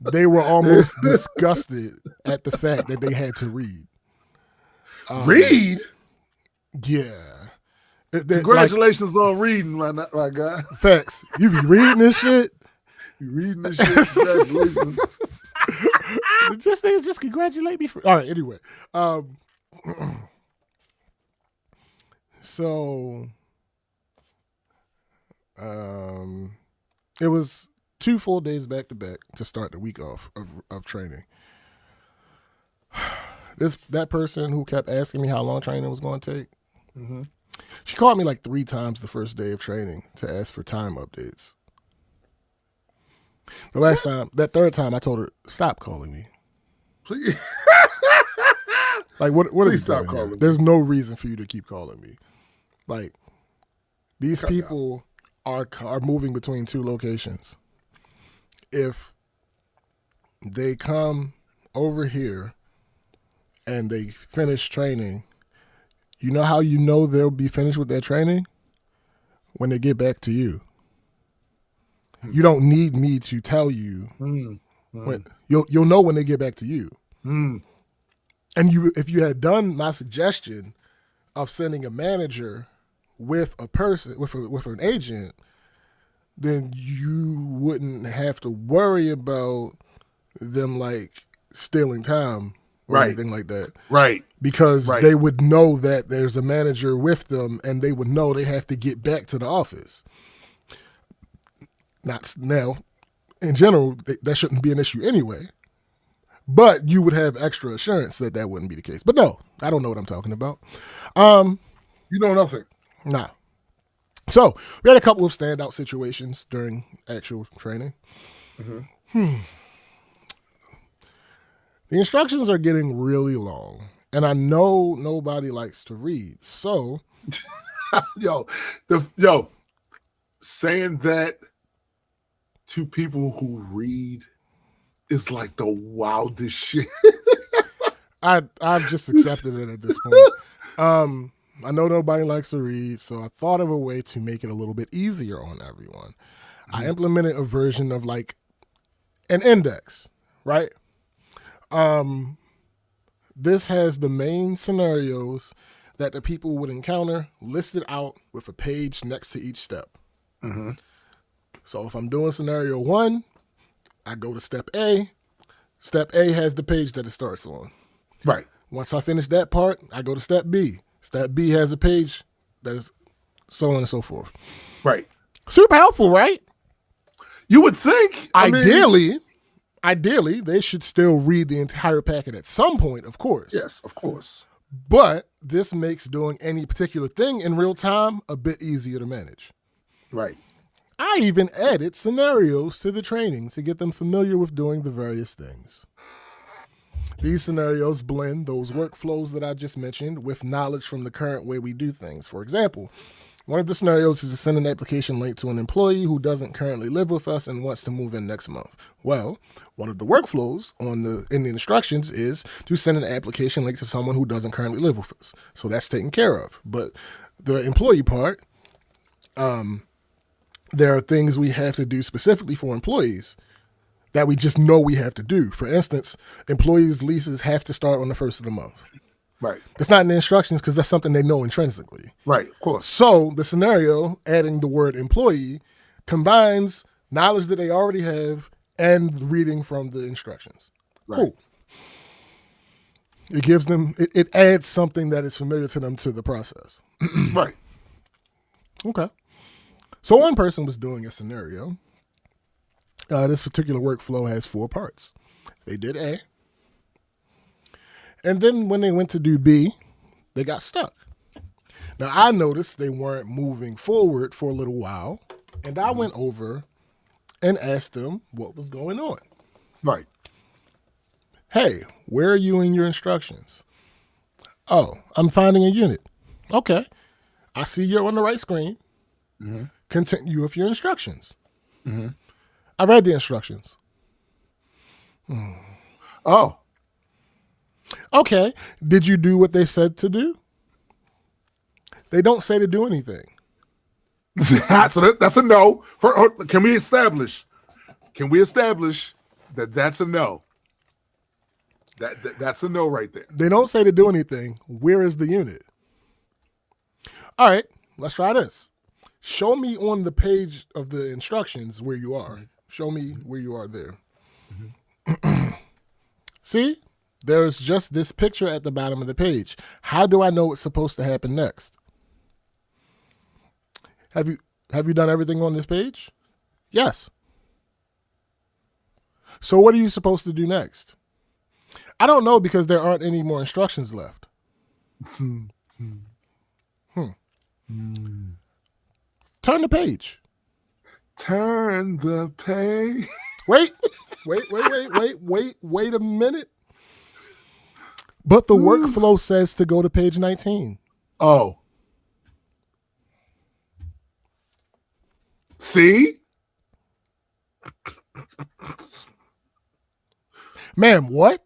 S2: They were almost disgusted at the fact that they had to read.
S1: Read?
S2: Yeah.
S1: Congratulations on reading, my guy.
S2: Facts. You be reading this shit.
S1: You reading this shit. Congratulations.
S2: just congratulate me for. All right. Anyway, so it was 2 full days back to back to start the week off of training. That person who kept asking me how long training was going to take, she called me like 3 times the first day of training to ask for time updates. The last time, that third time, I told her, stop calling me.
S1: Please.
S2: Like, what are you
S1: stop
S2: doing
S1: calling
S2: here?
S1: me.
S2: There's no reason for you to keep calling me. Like, these people are moving between 2 locations. If they come over here and they finish training, you know how you know they'll be finished with their training? When they get back to you. You don't need me to tell you. When, you'll know when they get back to you. And if you had done my suggestion of sending a manager with a person, with an agent, then you wouldn't have to worry about them like stealing time or anything like that.
S1: Right.
S2: Because they would know that there's a manager with them and they would know they have to get back to the office. Not now, in general, that shouldn't be an issue anyway. But you would have extra assurance that that wouldn't be the case. But no, I don't know what I'm talking about.
S1: You know nothing.
S2: Nah. So we had a couple of standout situations during actual training. The instructions are getting really long, and I know nobody likes to read. So,
S1: saying that to people who read is like the wildest shit.
S2: I've just accepted it at this point. I know nobody likes to read, so I thought of a way to make it a little bit easier on everyone. I implemented a version of like an index, right? This has the main scenarios that the people would encounter listed out with a page next to each step. So if I'm doing scenario 1, I go to step A. Step A has the page that it starts on.
S1: Right.
S2: Once I finish that part, I go to step B. Step B has a page that is so on and so forth.
S1: Right.
S2: Super helpful, right?
S1: You would think.
S2: Ideally, they should still read the entire packet at some point, of course.
S1: Yes, of course.
S2: But this makes doing any particular thing in real time a bit easier to manage.
S1: Right.
S2: I even added scenarios to the training to get them familiar with doing the various things. These scenarios blend those workflows that I just mentioned with knowledge from the current way we do things. For example, one of the scenarios is to send an application link to an employee who doesn't currently live with us and wants to move in next month. Well, one of the workflows in the instructions is to send an application link to someone who doesn't currently live with us. So that's taken care of. But the employee part, there are things we have to do specifically for employees that we just know we have to do. For instance, employees' leases have to start on the 1st of the month.
S1: Right.
S2: It's not in the instructions because that's something they know intrinsically.
S1: Right, of course.
S2: So the scenario, adding the word employee, combines knowledge that they already have and reading from the instructions.
S1: Right.
S2: Cool. It gives them, it adds something that is familiar to them to the process.
S1: Right.
S2: Okay. So one person was doing a scenario. This particular workflow has 4 parts. They did A. And then when they went to do B, they got stuck. Now, I noticed they weren't moving forward for a little while, and I went over and asked them what was going on.
S1: Right.
S2: Hey, where are you in your instructions? Oh, I'm finding a unit. Okay. I see you're on the right screen. Continue with your instructions. I read the instructions.
S1: Oh.
S2: Okay. Did you do what they said to do? They don't say to do anything.
S1: So that's a no. Can we establish that that's a no? That's a no right there.
S2: They don't say to do anything. Where is the unit? All right. let's try this. Show me on the page of the instructions where you are. Show me where you are there. See? There's just this picture at the bottom of the page. How do I know what's supposed to happen next? Have you done everything on this page? Yes. So what are you supposed to do next? I don't know because there aren't any more instructions left. Turn the page.
S1: Turn the page.
S2: Wait a minute. But the workflow says to go to page 19.
S1: Oh. See?
S2: Ma'am, what?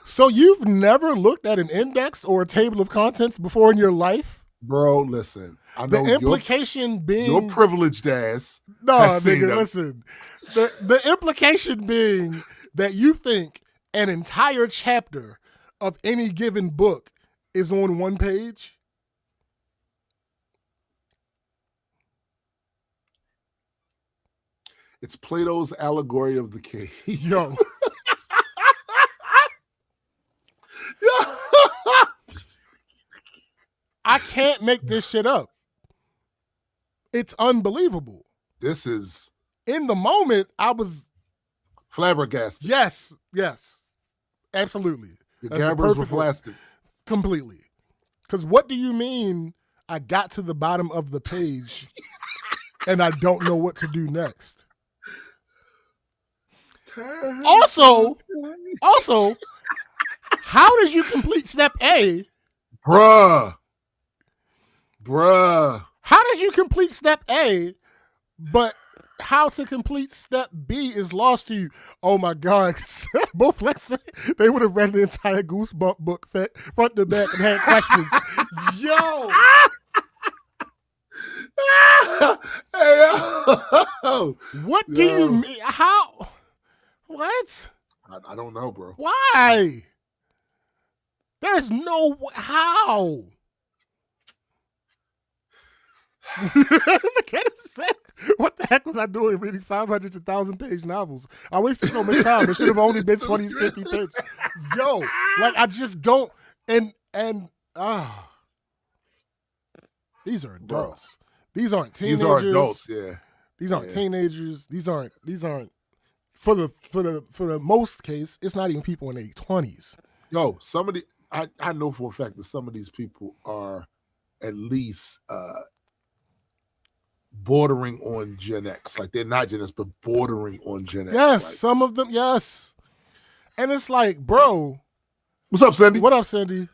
S2: So you've never looked at an index or a table of contents before in your life?
S1: Bro, listen. I know
S2: The implication being
S1: your privileged ass.
S2: No,
S1: has seen
S2: nigga,
S1: them.
S2: listen. The implication being that you think an entire chapter of any given book is on one page?
S1: It's Plato's allegory of the cave.
S2: Yo. I can't make this shit up. It's unbelievable.
S1: This is
S2: In the moment, I was,
S1: flabbergasted.
S2: yes, absolutely.
S1: Your
S2: That's the
S1: gabbers were
S2: perfect word.
S1: flaccid.
S2: Completely. Because what do you mean I got to the bottom of the page and I don't know what to do next? Also, how did you complete step A?
S1: Bruh.
S2: How did you complete step A, but how to complete step B is lost to you? Oh my God. Both Lex, they would have read the entire Goosebump book front to back and had questions. Yo.
S1: Hey,
S2: What do you mean? How? What?
S1: I don't know, bro.
S2: Why? There's no how. McKenna said, what the heck was I doing reading 500 to 1,000 page novels? I wasted so much time. It should have only been 20, 50 pages. Yo, like I just don't, and these are adults. These aren't teenagers.
S1: These are adults, yeah.
S2: These aren't teenagers. These aren't for the most case, it's not even people in their 20s.
S1: Yo, I know for a fact that some of these people are at least bordering on Gen X. Like they're not Gen X, but bordering on Gen X.
S2: Yes,
S1: like,
S2: some of them, yes. And it's like, bro.
S1: What's up, Cindy?
S2: What up, Cindy?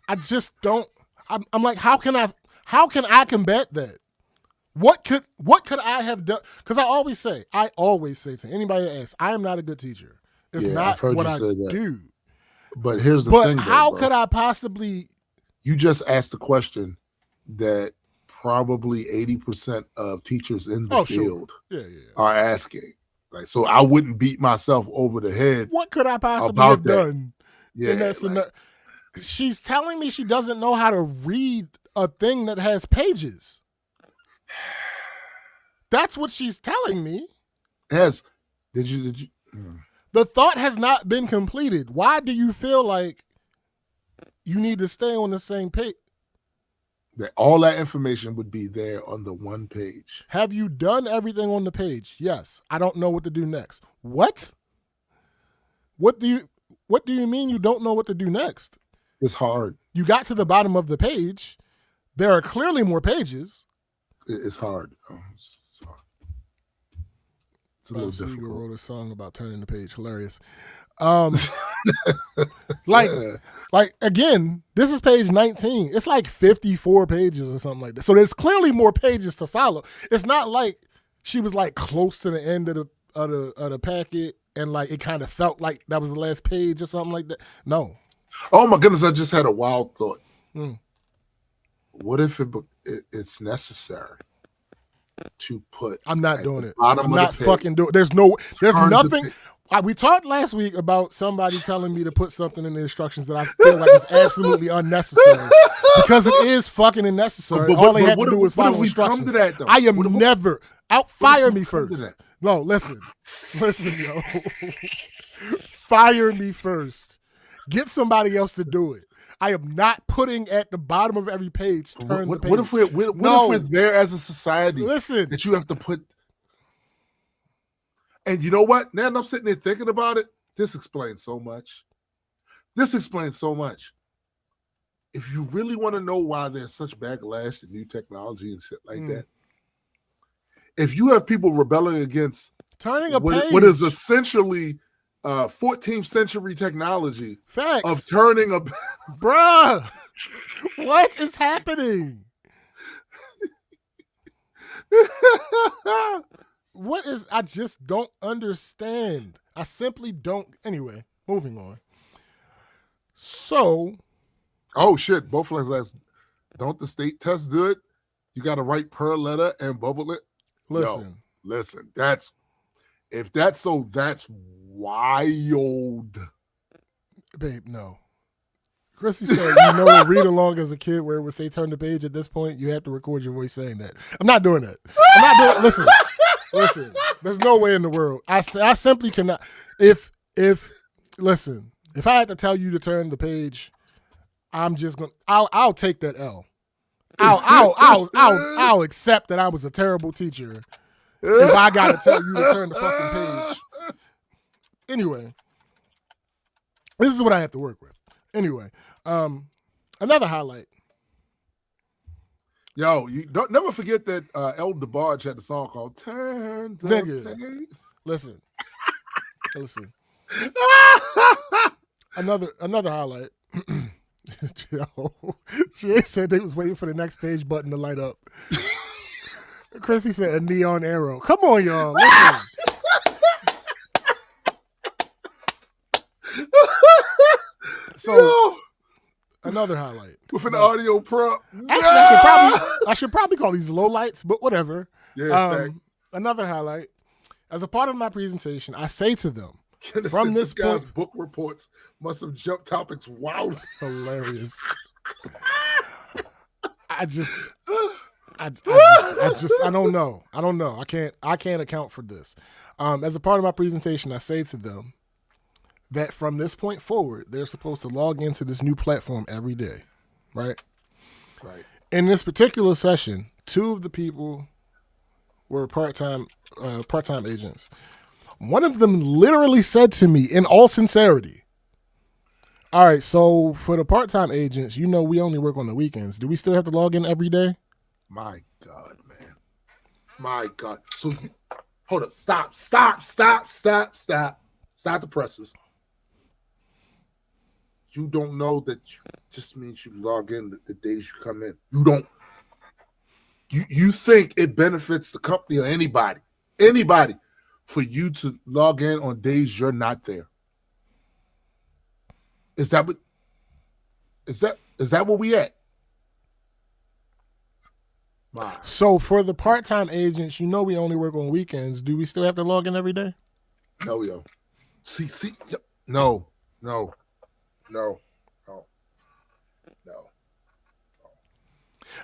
S2: I just don't. I'm like, how can I combat that? What could I have done? Because I always say to anybody that asks, I am not a good teacher. It's not what I do.
S1: But here's the thing.
S2: But how could I possibly?
S1: You just asked the question that probably 80% of teachers in the field are asking. Like, so I wouldn't beat myself over the head.
S2: What could I possibly have done?
S1: Yeah,
S2: she's telling me she doesn't know how to read a thing that has pages. That's what she's telling me.
S1: Did you?
S2: The thought has not been completed. Why do you feel like you need to stay on the same page?
S1: That all that information would be there on the one page.
S2: Have you done everything on the page? Yes. I don't know what to do next. What? What do you mean you don't know what to do next?
S1: It's hard.
S2: You got to the bottom of the page. There are clearly more pages.
S1: It's hard. It's hard. It's a little difficult.
S2: Seeger wrote a song about turning the page. Hilarious. Like again, this is page 19. It's like 54 pages or something like that. So there's clearly more pages to follow. It's not like she was like close to the end of the packet and like it kind of felt like that was the last page or something like that. No.
S1: Oh my goodness! I just had a wild thought. What if it's necessary to put?
S2: I'm not doing it.
S1: I'm
S2: not fucking doing. There's nothing. We talked last week about somebody telling me to put something in the instructions that I feel like is absolutely unnecessary because it is fucking unnecessary. All they had to do was follow instructions. I am never out. Fire me first. No, listen, yo. Fire me first. Get somebody else to do it. I am not putting at the bottom of every page.
S1: What if we're there as a society?
S2: Listen,
S1: that you have to put. And you know what? Now that I'm sitting there thinking about it, this explains so much. If you really want to know why there's such backlash to new technology and shit like that, if you have people rebelling against
S2: turning a page,
S1: what is essentially 14th century technology,
S2: facts
S1: of turning a
S2: bruh, what is happening? What is? I just don't understand. I simply don't. Anyway, moving on. So,
S1: oh shit, both legs. Don't the state test do it? You got to write per letter and bubble it.
S2: Listen.
S1: That's wild,
S2: babe. No. Chrissy said, you know, read along as a kid where it would say turn the page. At this point, you have to record your voice saying that. I'm not doing that. Listen. There's no way in the world. I simply cannot. If I had to tell you to turn the page, I'm just gonna. I'll take that L. I'll accept that I was a terrible teacher if I got to tell you to turn the fucking page. Anyway, this is what I have to work with. Anyway, another highlight.
S1: Yo, you don't never forget that El DeBarge had a song called "Turn the Page."
S2: Listen. Another highlight. Yo, she said they was waiting for the next page button to light up. Chrissy said a neon arrow. Come on, y'all. Listen. So, another highlight
S1: with an audio prop.
S2: Actually, I should probably call these low lights, but whatever.
S1: Yeah,
S2: another highlight. As a part of my presentation, I say to them,
S1: from this guy's book reports must have jumped topics wild.
S2: Hilarious. I don't know. I can't account for this. As a part of my presentation, I say to them that from this point forward, they're supposed to log into this new platform every day, right?
S1: Right.
S2: In this particular session, two of the people were part-time agents. One of them literally said to me, in all sincerity, all right, so for the part-time agents, you know we only work on the weekends. Do we still have to log in every day?
S1: My God, man. My God. So, hold up. Stop the presses. You don't know that just means you log in the days you come in. You don't. You think it benefits the company or anybody for you to log in on days you're not there? Is that what we at? My.
S2: So for the part-time agents, you know we only work on weekends. Do we still have to log in every day?
S1: No, yo. No.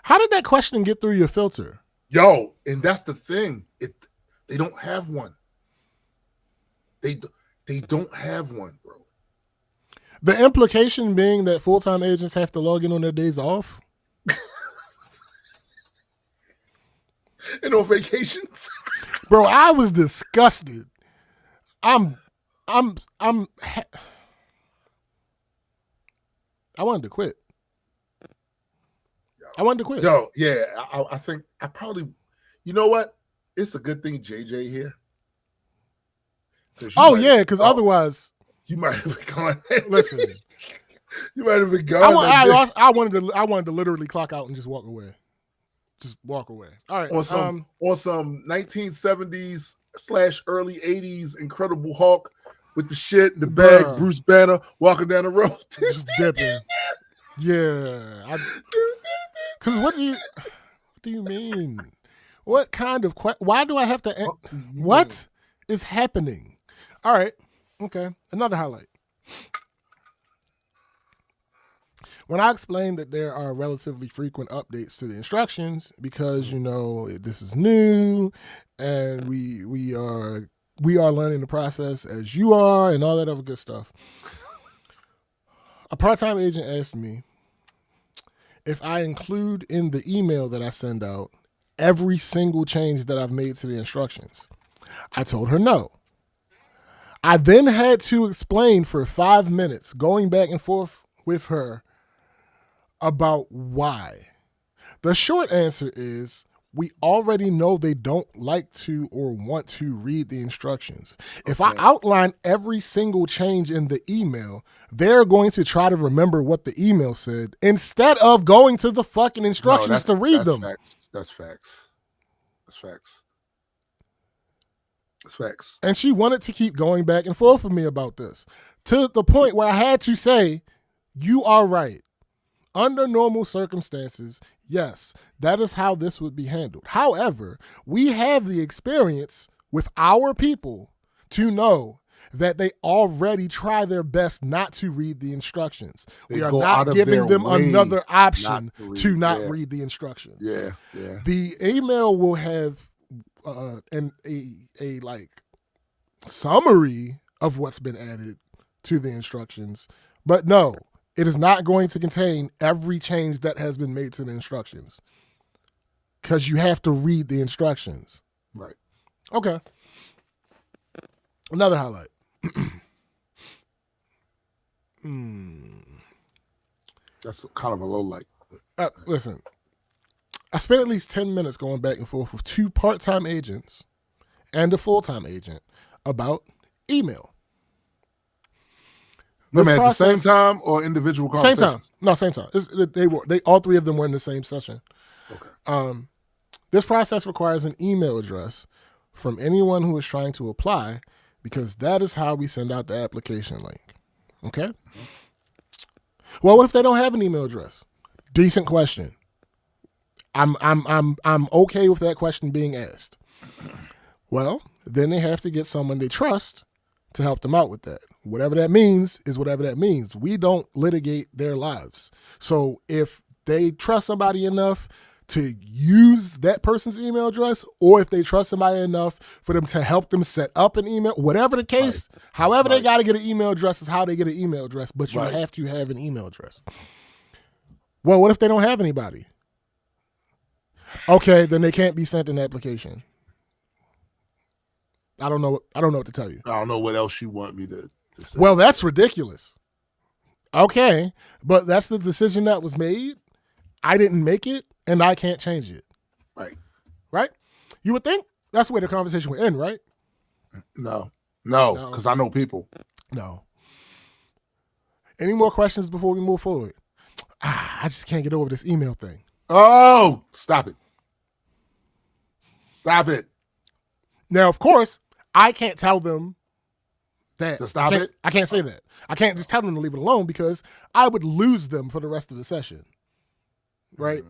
S2: How did that question get through your filter?
S1: Yo, and that's the thing. They don't have one. They don't have one, bro.
S2: The implication being that full-time agents have to log in on their days off?
S1: And on vacations?
S2: Bro, I was disgusted. I wanted to quit.
S1: Yo, yeah, I think I probably, you know what? It's a good thing JJ here.
S2: Because otherwise
S1: you might have been gone.
S2: Listen,
S1: you might have been gone.
S2: I wanted to literally clock out and just walk away. All right.
S1: On some 1970s / early 80s Incredible Hulk with the shit, the bag, Bruce Banner walking down the road,
S2: just dipping. Yeah. Because what do you mean? What kind of why do I have to? What is happening? All right. Okay, another highlight. When I explained that there are relatively frequent updates to the instructions because this is new, and we are learning the process as you are, and all that other good stuff. A part-time agent asked me if I include in the email that I send out every single change that I've made to the instructions. I told her no. I then had to explain for 5 minutes, going back and forth with her about why. The short answer is we already know they don't like to or want to read the instructions. If I outline every single change in the email, they're going to try to remember what the email said instead of going to the fucking instructions to read them.
S1: That's facts.
S2: And she wanted to keep going back and forth with me about this to the point where I had to say, you are right. Under normal circumstances, yes, that is how this would be handled. However, we have the experience with our people to know that they already try their best not to read the instructions. We are not giving them another option to not read the instructions.
S1: Yeah.
S2: The email will have a summary of what's been added to the instructions, but no. It is not going to contain every change that has been made to the instructions because you have to read the instructions.
S1: Right.
S2: Okay. Another highlight.
S1: That's kind of a low light.
S2: Listen, I spent at least 10 minutes going back and forth with 2 part-time agents and a full-time agent about email.
S1: At the same time or individual conversations?
S2: Same time. No, same time. They all 3 of them were in the same session.
S1: Okay.
S2: This process requires an email address from anyone who is trying to apply because that is how we send out the application link. Okay? Mm-hmm. Well, what if they don't have an email address? Decent question. I'm okay with that question being asked. Well, then they have to get someone they trust to help them out with that. Whatever that means is whatever that means. We don't litigate their lives. So if they trust somebody enough to use that person's email address, or if they trust somebody enough for them to help them set up an email, whatever the case, however they got to get an email address is how they get an email address, but you have to have an email address. Well, what if they don't have anybody? Okay, then they can't be sent an application. I don't know what to tell you.
S1: I don't know what else you want me to say.
S2: Well, that's ridiculous. Okay, but that's the decision that was made. I didn't make it, and I can't change it. Right? You would think that's where the conversation would end, right?
S1: No, because I know people.
S2: No. Any more questions before we move forward? I just can't get over this email thing.
S1: Oh, stop it. Stop it.
S2: Now, of course, I can't tell them that.
S1: To stop it?
S2: I can't say that. I can't just tell them to leave it alone because I would lose them for the rest of the session. Right?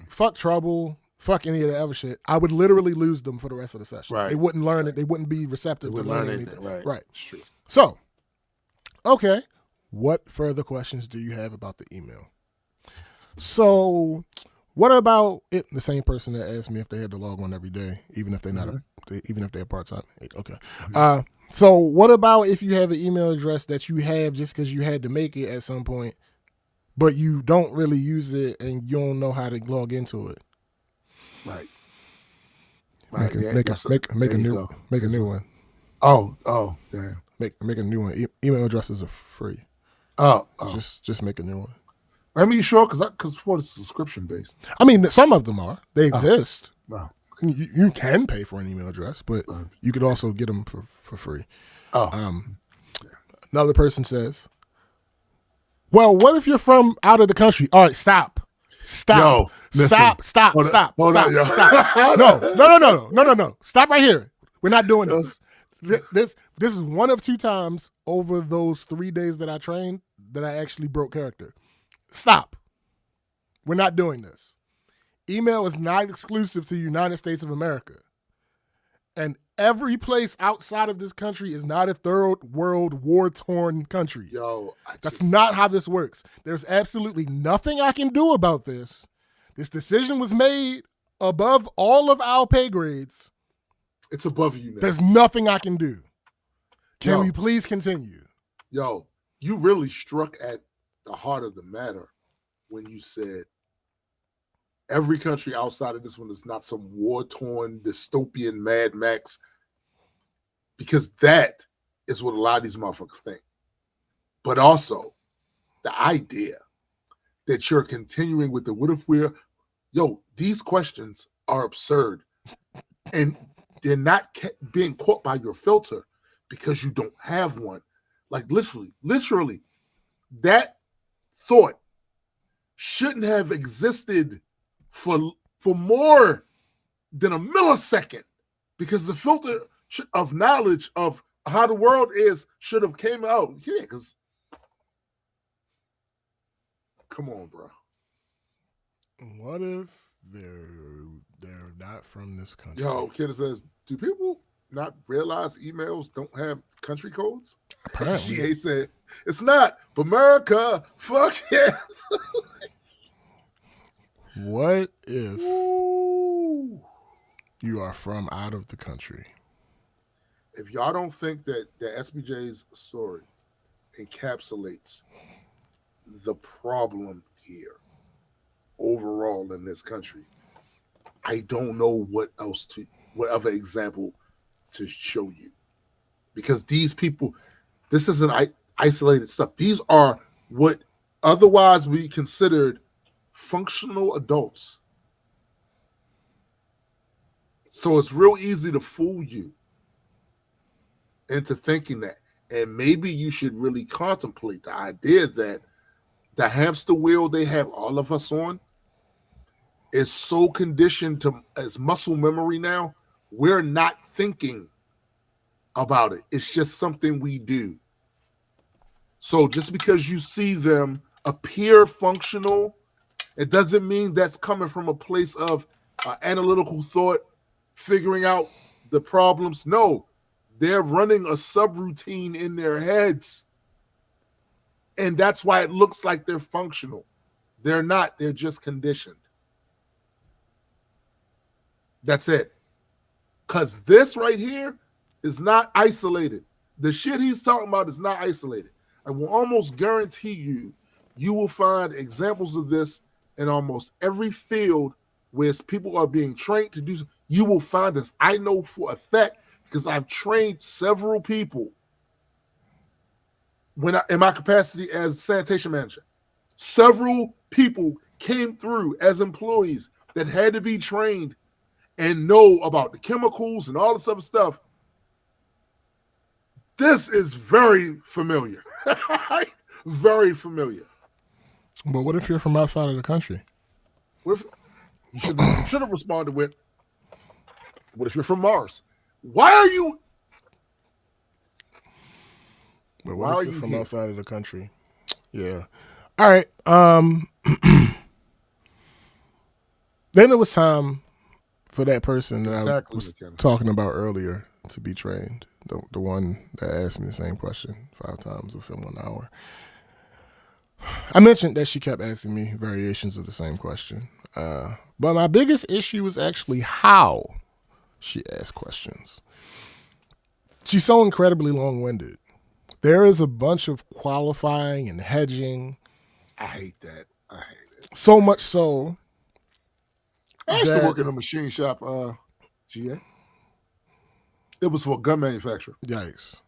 S2: Fuck trouble. Fuck any of that other shit. I would literally lose them for the rest of the session.
S1: Right.
S2: They wouldn't learn it. They wouldn't be receptive to learning anything. Right.
S1: It's true.
S2: So, okay. What further questions do you have about the email? So, what about it? The same person that asked me if they had to log on every day, even if they're not, even if they're part time. Okay. So, what about if you have an email address that you have just because you had to make it at some point, but you don't really use it and you don't know how to log into it?
S1: Right.
S2: Make a new one.
S1: Oh, damn.
S2: Make a new one. Email addresses are free.
S1: Oh.
S2: Just make a new one.
S1: I mean, you sure? Because what is subscription based?
S2: I mean, some of them are. They exist.
S1: No.
S2: You can pay for an email address, but you could also get them for free. Another person says, well, what if you're from out of the country? All right, stop.
S1: Yo, listen.
S2: Stop.
S1: Hold on, yo.
S2: No. Stop right here. We're not doing this. This is one of 2 times over those 3 days that I trained that I actually broke character. Stop. We're not doing this. Email is not exclusive to the United States of America. And Every place outside of this country is not a third world war-torn country.
S1: Yo,
S2: That's not how this works. There's absolutely nothing I can do about this. This decision was made above all of our pay grades.
S1: It's above you now.
S2: There's nothing I can do. Can
S1: Yo.
S2: we please continue?
S1: Yo, you really struck at the heart of the matter when you said every country outside of this one is not some war-torn dystopian Mad Max, because that is what a lot of these motherfuckers think. But also the idea that you're continuing with the what if we're, these questions are absurd, and they're not being caught by your filter because you don't have one. Like literally, that thought shouldn't have existed for more than a millisecond, because the filter of knowledge of how the world is should have came out. Yeah, because come on, bro.
S2: What if they're not from this country?
S1: Yo, Kid says, do people not realize emails don't have country codes?
S2: Apparently.
S1: GA said, it's not, but America, fuck yeah.
S2: What if
S1: Ooh.
S2: you are from out of the country?
S1: If y'all don't think that the SBJ's story encapsulates the problem here overall in this country, I don't know what other example to show you. Because these people, this isn't isolated stuff. These are what otherwise we considered functional adults. So it's real easy to fool you into thinking that. And maybe you should really contemplate the idea that the hamster wheel they have all of us on is so conditioned to as muscle memory now, we're not thinking about it. It's just something we do. So just because you see them appear functional, it doesn't mean that's coming from a place of analytical thought, figuring out the problems. No, they're running a subroutine in their heads. And that's why it looks like they're functional. They're not. They're just conditioned. That's it. Because this right here is not isolated. The shit he's talking about is not isolated. I will almost guarantee you will find examples of this in almost every field where people are being trained to do. You will find this. I know for a fact because I've trained several people in my capacity as sanitation manager. Several people came through as employees that had to be trained and know about the chemicals and all this other stuff. This is very familiar. Very familiar.
S2: But what if you're from outside of the country?
S1: What if you should have responded with, what if you're from Mars? Why are you?
S2: But
S1: Why
S2: what
S1: are
S2: if you're
S1: you
S2: from
S1: here?
S2: outside of the country? Yeah. All right. Then it was time for that person that
S1: Exactly,
S2: I was
S1: McKenna.
S2: talking about earlier to be trained. The one that asked me the same question 5 times within 1 hour. I mentioned that she kept asking me variations of the same question. But my biggest issue was actually how she asked questions. She's so incredibly long-winded. There is a bunch of qualifying and hedging.
S1: I hate that. I hate it.
S2: So much so.
S1: I used to
S2: that-
S1: work in a machine shop, GA. It was for a gun manufacturer.
S2: Yikes.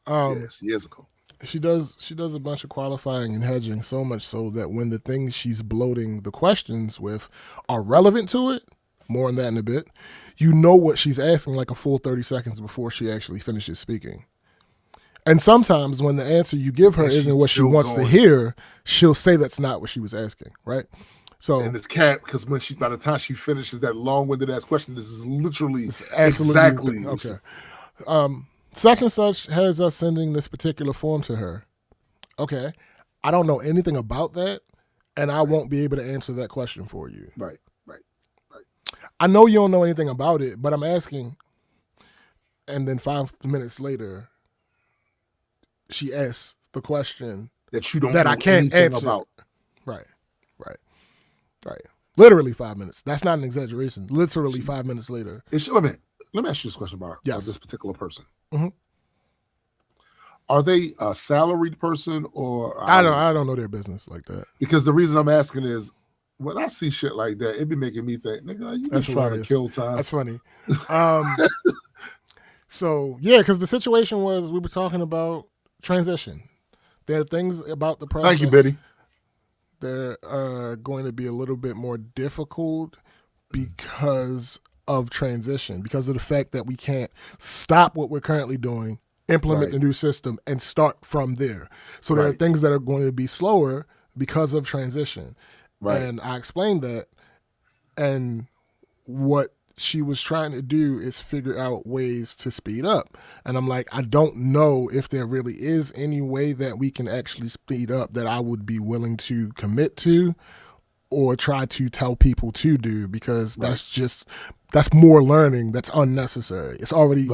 S1: Yes, years ago.
S2: She does a bunch of qualifying and hedging, so much so that when the things she's bloating the questions with are relevant to it, more on that in a bit, you know what she's asking like a full 30 seconds before she actually finishes speaking. And sometimes when the answer you give her
S1: And
S2: isn't
S1: she's
S2: what she
S1: still
S2: wants to
S1: going.
S2: hear, she'll say that's not what she was asking, right? So
S1: And it's cat because by the time she finishes that long-winded ass question, this is literally
S2: absolutely
S1: exactly
S2: okay. Such and such has us sending this particular form to her. Okay, I don't know anything about that, and I won't be able to answer that question for you.
S1: Right.
S2: I know you don't know anything about it, but I'm asking, And then 5 minutes later, she asks the question
S1: that you don't
S2: that
S1: know
S2: I can't
S1: anything
S2: answer.
S1: about.
S2: Right. Literally 5 minutes. That's not an exaggeration. Literally 5 minutes later.
S1: Wait a minute. Let me ask you this question about this particular person.
S2: Mm-hmm.
S1: Are they a salaried person or
S2: I don't know their business like that. Because
S1: the reason I'm asking is when I see shit like that, it be making me think, nigga, you just trying to kill time.
S2: That's funny. So yeah, because the situation was we were talking about transition. There are things about the process.
S1: Thank you, Biddy.
S2: That are going to be a little bit more difficult because of transition, because of the fact that we can't stop what we're currently doing, implement the new system, and start from there. So there are things that are going to be slower because of transition. Right. And I explained that, and what she was trying to do is figure out ways to speed up. And I'm like, I don't know if there really is any way that we can actually speed up that I would be willing to commit to or try to tell people to do, because that's more learning that's unnecessary. It's already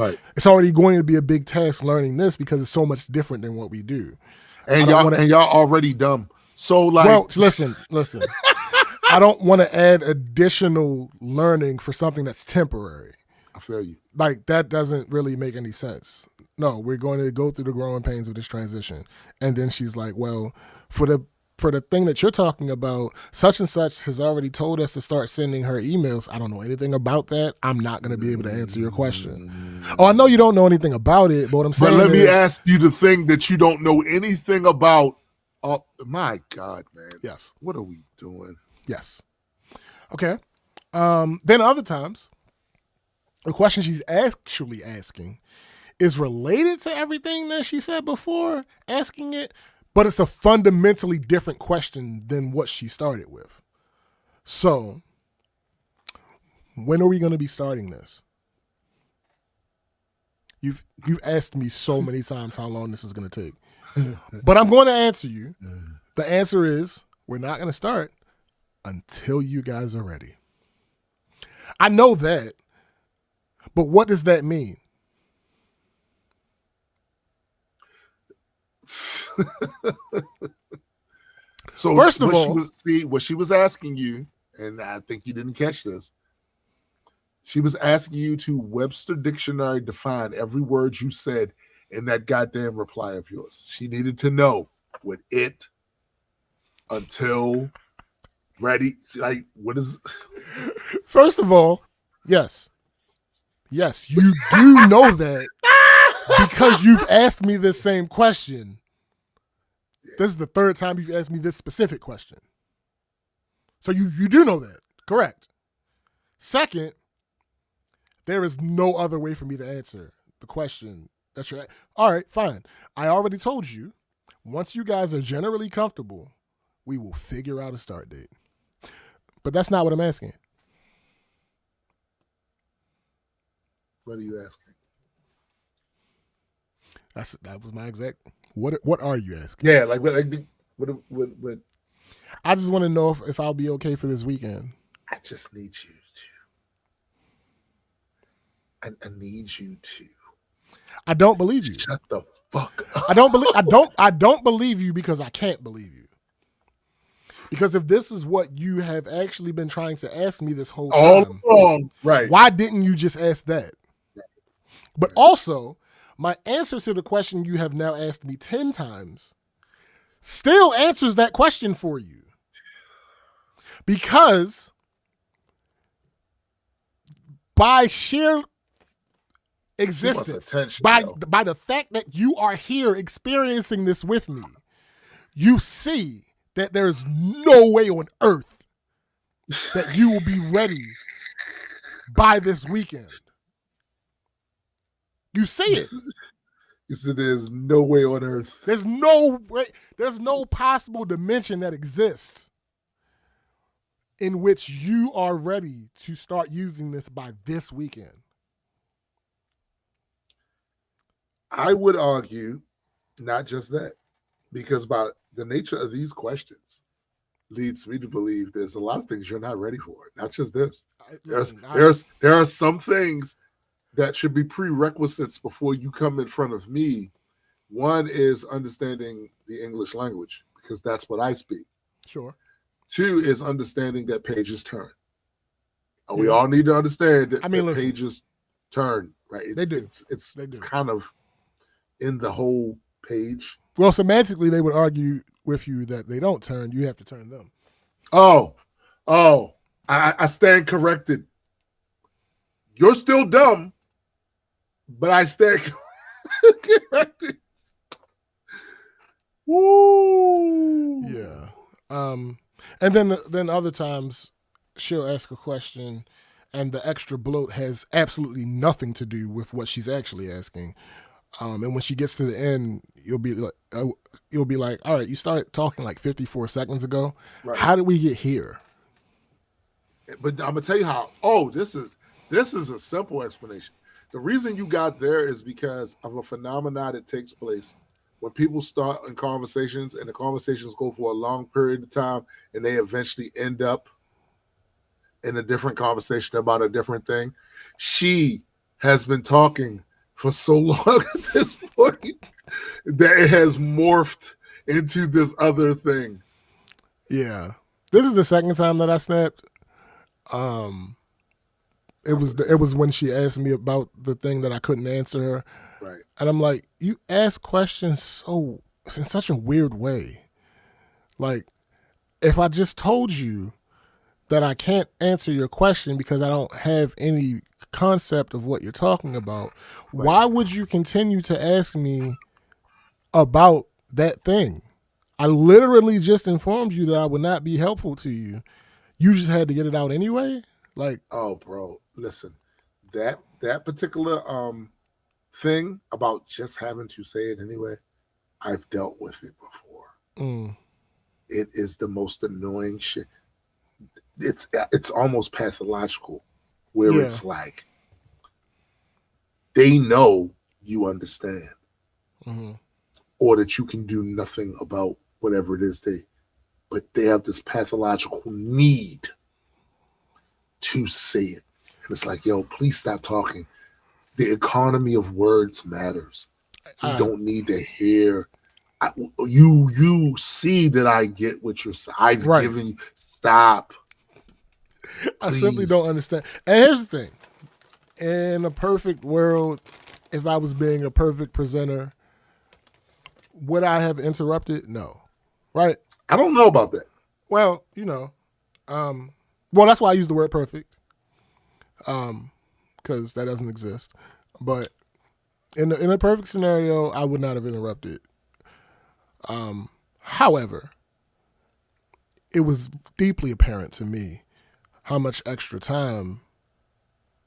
S2: going to be a big task learning this because it's so much different than what we do.
S1: And y'all already dumb. So like,
S2: well, listen. I don't want to add additional learning for something that's temporary.
S1: I feel you.
S2: Like, that doesn't really make any sense. No, we're going to go through the growing pains of this transition. And then she's like, well, for the thing that you're talking about, such and such has already told us to start sending her emails. I don't know anything about that. I'm not going to be able to answer your question. Oh, I know you don't know anything about it, but what I'm saying
S1: let me ask you the thing that you don't know anything about. Oh, my God, man.
S2: Yes.
S1: What are we doing?
S2: Yes. Okay. Then other times, the question she's actually asking is related to everything that she said before asking it, but it's a fundamentally different question than what she started with. So, when are we going to be starting this? You've asked me so many times how long this is going to take, but I'm going to answer you. The answer is we're not going to start until you guys are ready. I know that, but what does that mean?
S1: So
S2: first of all,
S1: what she was asking you, and I think you didn't catch this, she was asking you to Webster Dictionary define every word you said in that goddamn reply of yours. She needed to know what it, until, ready, like, what is
S2: First of all, yes, you do know that because you've asked me this same question. This is the third time you've asked me this specific question. So you do know that, correct? Second, there is no other way for me to answer the question that you're. All right, fine. I already told you, once you guys are generally comfortable, we will figure out a start date. But that's not what I'm asking.
S1: What are you asking?
S2: That was my exact. What are you asking?
S1: Yeah, like what?
S2: I just want to know if I'll be okay for this weekend.
S1: I just need you to. I need you to.
S2: I don't believe you.
S1: Shut the fuck up.
S2: I don't believe you because I can't believe you. Because if this is what you have actually been trying to ask me this whole time,
S1: right?
S2: Why didn't you just ask that? Right. But also, my answer to the question you have now asked me 10 times still answers that question for you. Because by sheer existence, by the fact that you are here experiencing this with me, you see that there's no way on earth that you will be ready by this weekend. You see it.
S1: You said there's no way on earth.
S2: There's no way. There's no possible dimension that exists in which you are ready to start using this by this weekend.
S1: I would argue not just that, because by the nature of these questions leads me to believe there's a lot of things you're not ready for. Not just this. There are some things that should be prerequisites before you come in front of me. One is understanding the English language, because that's what I speak.
S2: Sure.
S1: Two is understanding that pages turn. We
S2: Yeah.
S1: all need to understand that,
S2: I mean,
S1: that
S2: listen.
S1: pages turn, right?
S2: They do.
S1: It's
S2: They do.
S1: kind of in the whole page.
S2: Well, semantically, they would argue with you that they don't turn. You have to turn them.
S1: Oh, I stand corrected. You're still dumb, but I stand corrected. Woo.
S2: Yeah. And then other times she'll ask a question and the extra bloat has absolutely nothing to do with what she's actually asking. And when she gets to the end, you'll be like, all right, you started talking like 54 seconds ago.
S1: Right.
S2: How did we get here?
S1: But I'm gonna tell you how. Oh, this is a simple explanation. The reason you got there is because of a phenomenon that takes place when people start in conversations and the conversations go for a long period of time and they eventually end up in a different conversation about a different thing. She has been talking for so long at this point that it has morphed into this other thing.
S2: Yeah. This is the second time that I snapped. It was when she asked me about the thing that I couldn't answer her.
S1: Right.
S2: And I'm like, you ask questions in such a weird way. Like, if I just told you that I can't answer your question because I don't have any concept of what you're talking about,
S1: right.
S2: Why would you continue to ask me about that thing? I literally just informed you that I would not be helpful to you. You just had to get it out anyway? Like,
S1: oh, bro, listen, that particular thing about just having to say it anyway, I've dealt with it before. It is the most annoying shit. It's almost pathological, where it's like they know you understand, or that you can do nothing about whatever it is but they have this pathological need to say it. And it's like, yo, please stop talking. The economy of words matters. You don't need to hear. You see that I get what you're saying. I've given you. Stop.
S2: I simply don't understand. And here's the thing. In a perfect world, if I was being a perfect presenter, would I have interrupted? No. Right?
S1: I don't know about that.
S2: Well, well, that's why I use the word perfect, because that doesn't exist. But in a perfect scenario, I would not have interrupted. However, it was deeply apparent to me how much extra time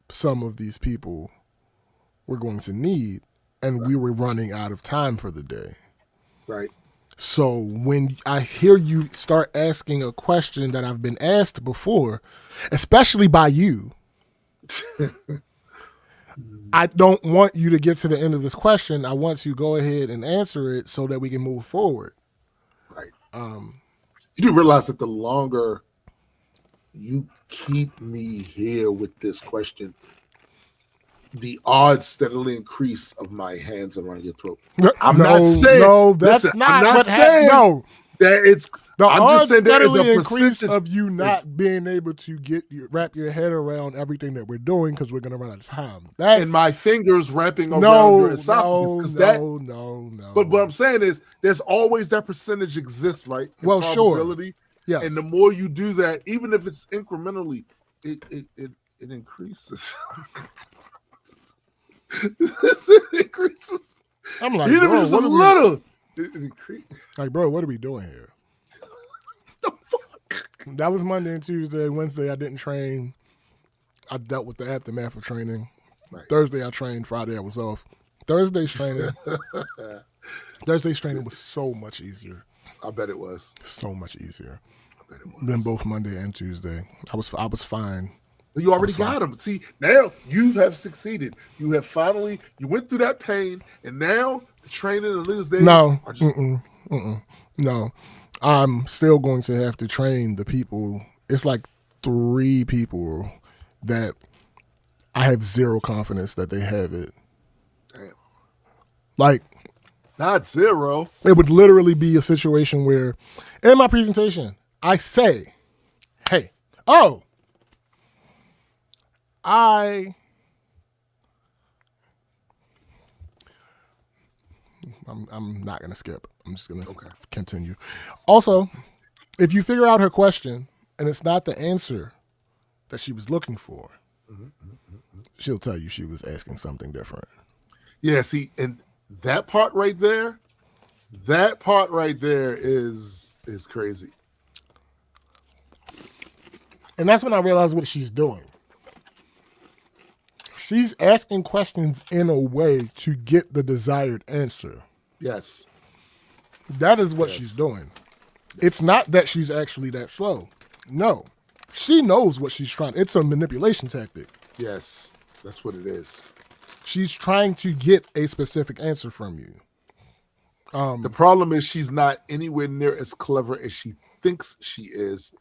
S2: some of these people were going to need, and we were running out of time for the day.
S1: Right.
S2: So when I hear you start asking a question that I've been asked before, especially by you, I don't want you to get to the end of this question. I want you to go ahead and answer it so that we can move forward.
S1: Right. You do realize that the longer you keep me here with this question, the odds steadily increase of my hands around your throat. I'm not saying that it's.
S2: The
S1: I'm
S2: odds
S1: just saying there is a
S2: increase
S1: percentage
S2: of you not being able to wrap your head around everything that we're doing because we're going to run out of time.
S1: And my fingers wrapping around your esophagus.
S2: No.
S1: But what I'm saying is, there's always that percentage exists, right?
S2: Well, sure.
S1: Yes. And the more you do that, even if it's incrementally, it increases. It increases.
S2: I'm like,
S1: even
S2: bro,
S1: if it's a little. It increases.
S2: Like, bro, what are we doing here?
S1: The fuck?
S2: That was Monday and Tuesday. Wednesday, I didn't train. I dealt with the aftermath of training. Right. Thursday, I trained. Friday, I was off. Thursday's training was so much easier.
S1: I bet it was.
S2: So much easier than both Monday and Tuesday. I was fine.
S1: You already got them. See, now you have succeeded. You have finally, you went through that pain, and now the training and these days.
S2: No, no. I'm still going to have to train the people. It's like 3 people that I have zero confidence that they have it.
S1: Damn.
S2: Like,
S1: Not zero.
S2: it would literally be a situation where in my presentation, I say, hey, I'm not going to skip. I'm just going to continue. Also, if you figure out her question and it's not the answer that she was looking for, she'll tell you she was asking something different.
S1: Yeah, see, and that part right there is crazy.
S2: And that's when I realized what she's doing. She's asking questions in a way to get the desired answer.
S1: Yes.
S2: That is what she's doing. It's not that she's actually that slow. No. She knows what she's trying. It's a manipulation tactic.
S1: Yes. That's what it is.
S2: She's trying to get a specific answer from you.
S1: The problem is she's not anywhere near as clever as she thinks she is,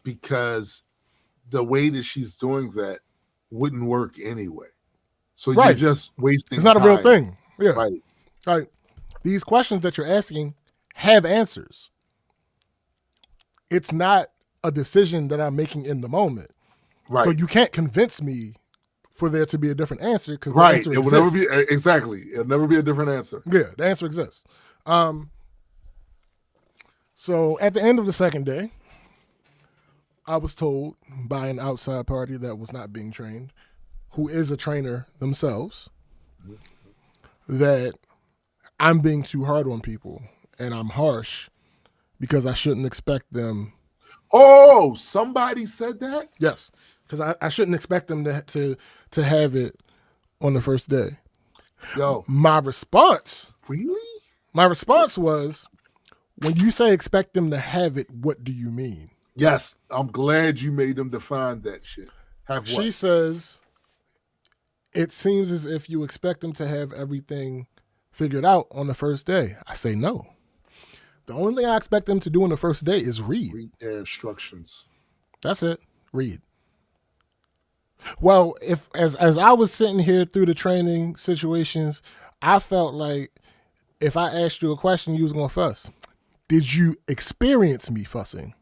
S1: because the way that she's doing that wouldn't work anyway. So
S2: Right.
S1: you're just wasting
S2: It's not
S1: time.
S2: a real thing. Yeah.
S1: Right.
S2: Like, these questions that you're asking have answers. It's not a decision that I'm making in the moment.
S1: Right.
S2: So you can't convince me for there to be a different answer, because the
S1: Right.
S2: answer
S1: It will never
S2: exists.
S1: be exactly. It'll never be a different answer.
S2: Yeah, the answer exists. So at the end of the second day, I was told by an outside party that was not being trained, who is a trainer themselves, that I'm being too hard on people and I'm harsh because I shouldn't expect them.
S1: Oh, somebody said that?
S2: Yes, because I shouldn't expect them to have it on the first day.
S1: Yo,
S2: My response
S1: really?
S2: was, when you say expect them to have it, what do you mean?
S1: Yes, I'm glad you made them define that shit. Have what?
S2: She says, it seems as if you expect them to have everything figured out on the first day. I say no. The only thing I expect them to do on the first day is read.
S1: Read their instructions.
S2: That's it. Read. Well, as I was sitting here through the training situations, I felt like if I asked you a question, you was going to fuss. Did you experience me fussing?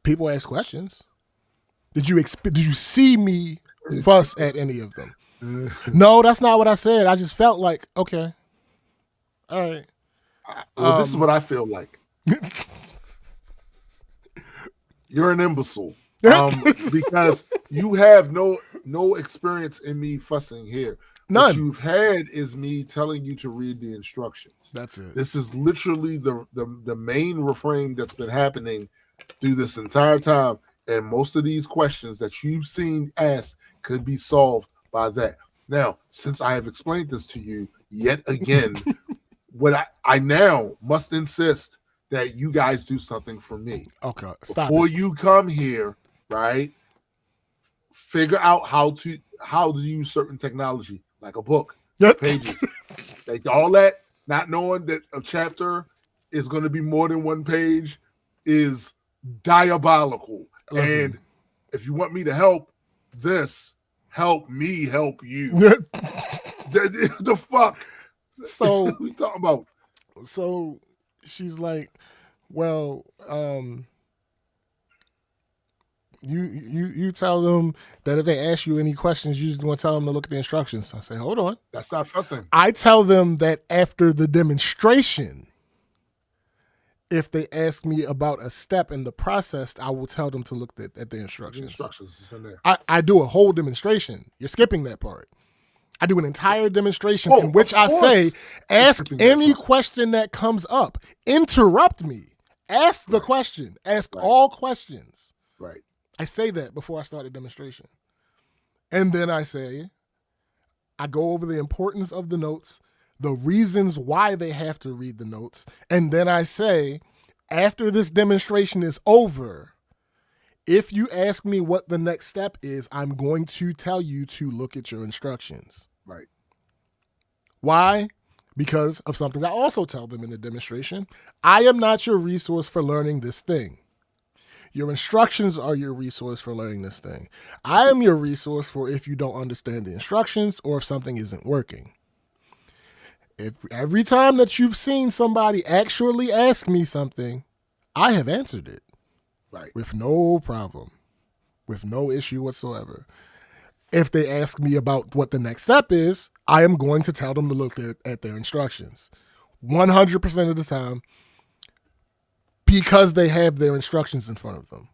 S2: People ask questions. Did you see me fuss at any of them? No, that's not what I said. I just felt like, okay, all right.
S1: Well, this is what I feel like. You're an imbecile. Because you have no experience in me fussing here.
S2: None.
S1: What you've had is me telling you to read the instructions.
S2: That's it.
S1: This is literally the main refrain that's been happening through this entire time. And most of these questions that you've seen asked could be solved by that. Now, since I have explained this to you yet again, what I now must insist that you guys do something for me.
S2: Okay, stop
S1: Before
S2: it.
S1: you come here, right? Figure out how to use certain technology, like a book,
S2: Yep.
S1: pages, like all that. Not knowing that a chapter is going to be more than one page is diabolical.
S2: Listen.
S1: And if you want me to help me help you. the fuck?
S2: So
S1: What we talking about?
S2: So she's like, well, you tell them that if they ask you any questions, you just want to tell them to look at the instructions. I say, hold on.
S1: That's not fussing.
S2: I tell them that after the demonstration, if they ask me about a step in the process, I will tell them to look at the
S1: The
S2: instructions.
S1: instructions is in there.
S2: I do a whole demonstration. You're skipping that part. I do an entire demonstration
S1: Oh,
S2: in which
S1: of
S2: I say,
S1: course.
S2: ask
S1: skipping that
S2: any
S1: part.
S2: question that comes up. Interrupt me. Ask the question. Ask
S1: Right.
S2: all questions.
S1: Right.
S2: I say that before I start a demonstration. And then I go over the importance of the notes, the reasons why they have to read the notes. And then I say, after this demonstration is over, if you ask me what the next step is, I'm going to tell you to look at your instructions.
S1: Right.
S2: Why? Because of something I also tell them in the demonstration. I am not your resource for learning this thing. Your instructions are your resource for learning this thing. I am your resource for if you don't understand the instructions or if something isn't working. If every time that you've seen somebody actually ask me something, I have answered it.
S1: Right.
S2: With no problem, with no issue whatsoever. If they ask me about what the next step is, I am going to tell them to look at their instructions. 100% of the time, because they have their instructions in front of them.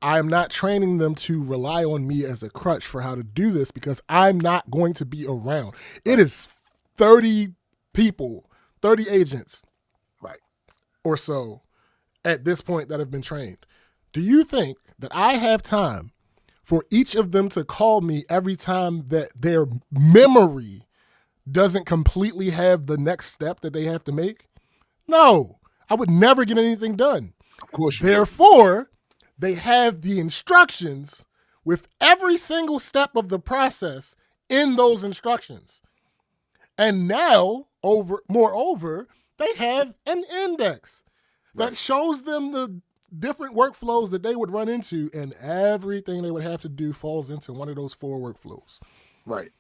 S2: I am not training them to rely on me as a crutch for how to do this because I'm not going to be around. It is 30 people, 30 agents,
S1: Right,
S2: or so at this point that have been trained. Do you think that I have time for each of them to call me every time that their memory doesn't completely have the next step that they have to make? No, I would never get anything done.
S1: of course.
S2: Therefore, they have the instructions with every single step of the process in those instructions. And now, moreover, they have an index that shows them the different workflows that they would run into, and everything they would have to do falls into one of those 4 workflows.
S1: Right.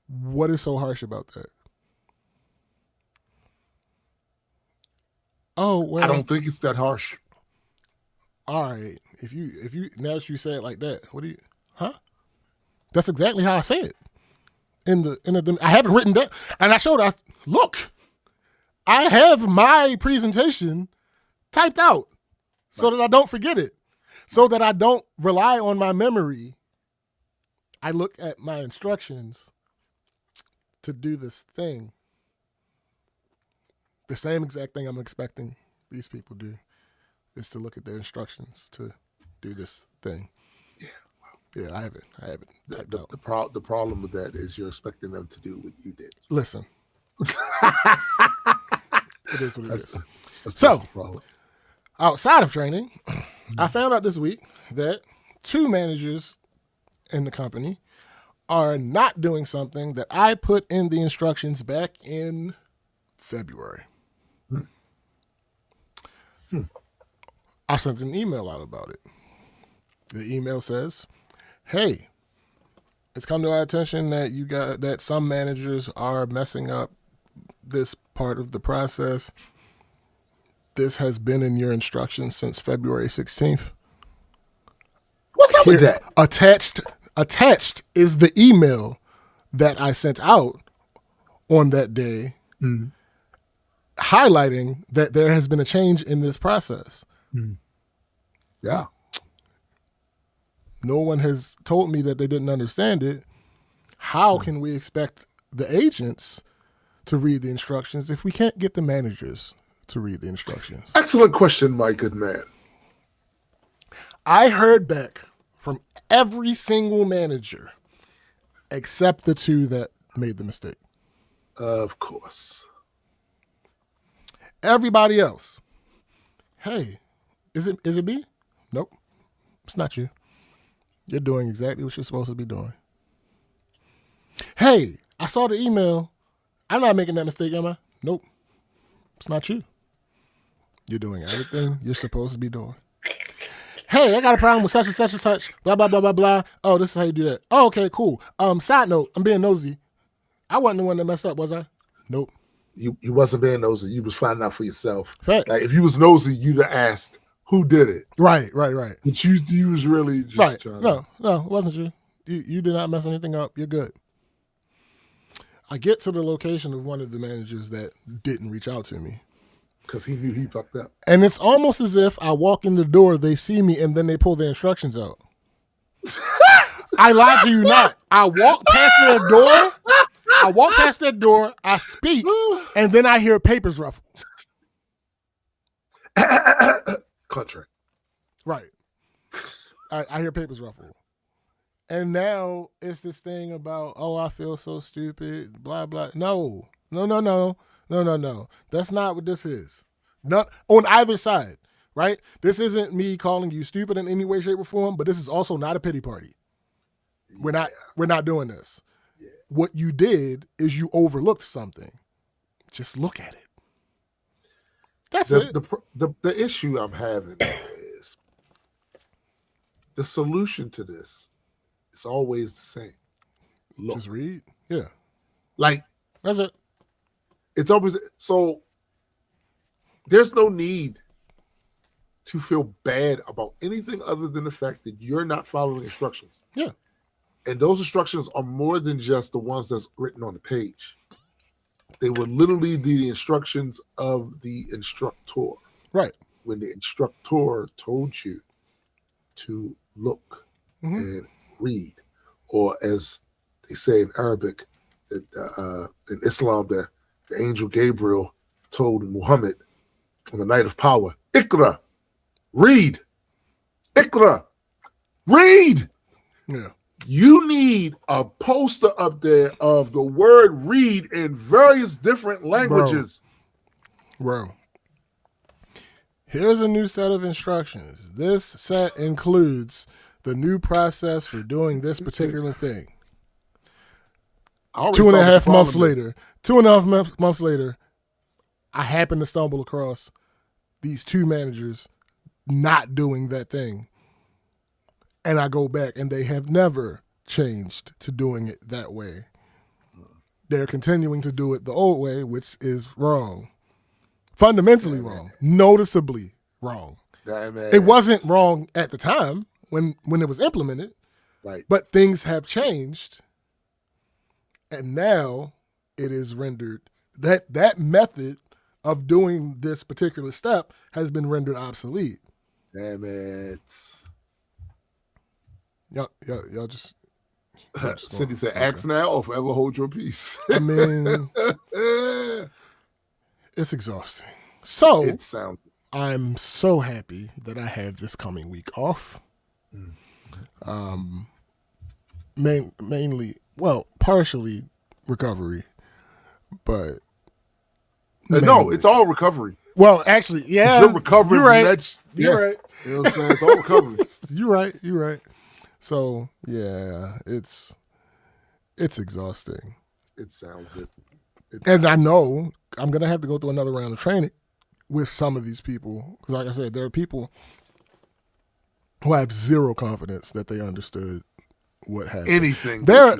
S2: What is so harsh about that? Oh, well,
S1: I don't think it's that harsh.
S2: all right. If you now that you say it like that, what do you? Huh? That's exactly how I say it. I have it written down, and I showed. Look, I have my presentation typed out so that I don't forget it, so that I don't rely on my memory. I look at my instructions to do this thing. The same exact thing I'm expecting these people do is to look at their instructions to do this thing.
S1: Yeah.
S2: Yeah, I have it.
S1: The problem with that is you're expecting them to do what you did.
S2: Listen. It is what it is.
S1: That's
S2: So,
S1: the problem.
S2: Outside of training, I found out this week that 2 managers in the company are not doing something that I put in the instructions back in February. I sent an email out about it. The email says, "Hey, it's come to our attention that some managers are messing up this part of the process. This has been in your instructions since February 16th.
S1: What's up with that?
S2: Attached is the email that I sent out on that day, highlighting that there has been a change in this process.
S1: Yeah.
S2: No one has told me that they didn't understand it. How can we expect the agents to read the instructions if we can't get the managers to read the instructions?"
S1: Excellent question, my good man.
S2: I heard back from every single manager except the 2 that made the mistake.
S1: Of course.
S2: Everybody else, "Hey, is it me? Nope, it's not you. You're doing exactly what you're supposed to be doing. Hey, I saw the email. I'm not making that mistake, am I? Nope, it's not you. You're doing everything you're supposed to be doing. Hey, I got a problem with such and such and such, blah, blah, blah, blah, blah. Oh, this is how you do that. Oh, okay, cool. Side note, I'm being nosy. I wasn't the one that messed up, was I? Nope.
S1: You wasn't being nosy. You was finding out for yourself.
S2: Facts.
S1: Like, if you was nosy, you'd have asked who did it.
S2: Right.
S1: But you was really just
S2: Right.
S1: trying
S2: No, it wasn't you. You did not mess anything up. You're good. I get to the location of one of the managers that didn't reach out to me.
S1: because he knew he fucked up.
S2: And it's almost as if I walk in the door, they see me, and then they pull their instructions out. I lie to you not. I walk past their door, I speak, and then I hear papers ruffle.
S1: Contract.
S2: Right. I hear papers ruffle. And now it's this thing about, oh, I feel so stupid, blah, blah. No. That's not what this is. Not on either side, right? This isn't me calling you stupid in any way, shape, or form, but this is also not a pity party. We're not doing this. Yeah. What you did is you overlooked something. Just look at it. That's it.
S1: The issue I'm having is the solution to this is always the same. Look.
S2: Just read. Yeah.
S1: Like,
S2: that's it.
S1: It's always so. There's no need to feel bad about anything other than the fact that you're not following instructions.
S2: Yeah.
S1: And those instructions are more than just the ones that's written on the page. They were literally the instructions of the instructor.
S2: Right.
S1: When the instructor told you to look and read, or as they say in Arabic, in Islam, the angel Gabriel told Muhammad on the night of power, Iqra, read. Iqra, read.
S2: Yeah.
S1: You need a poster up there of the word read in various different languages.
S2: Bro. Here's a new set of instructions. This set includes the new process for doing this particular thing. 2.5 months later, 2.5 months later, I happen to stumble across these two managers not doing that thing. And I go back and they have never changed to doing it that way. They're continuing to do it the old way, which is wrong. Fundamentally wrong. Noticeably wrong. It wasn't wrong at the time when it was implemented.
S1: Right.
S2: But things have changed. And now it is rendered that method of doing this particular step has been rendered obsolete.
S1: Damn it.
S2: Y'all just
S1: Cindy said, ask now or forever hold your peace.
S2: I mean, it's exhausting. So
S1: it sounds.
S2: I'm so happy that I have this coming week off. Mainly, well, partially recovery, but
S1: no, it's all recovery.
S2: Well, actually, yeah,
S1: you're recovering.
S2: You're right. You're right.
S1: You know what I'm saying? It's all recovery.
S2: You're right. So yeah, it's exhausting.
S1: It sounds it.
S2: And I know I'm gonna have to go through another round of training with some of these people because, like I said, there are people who have zero confidence that they understood what happened.
S1: Anything.
S2: There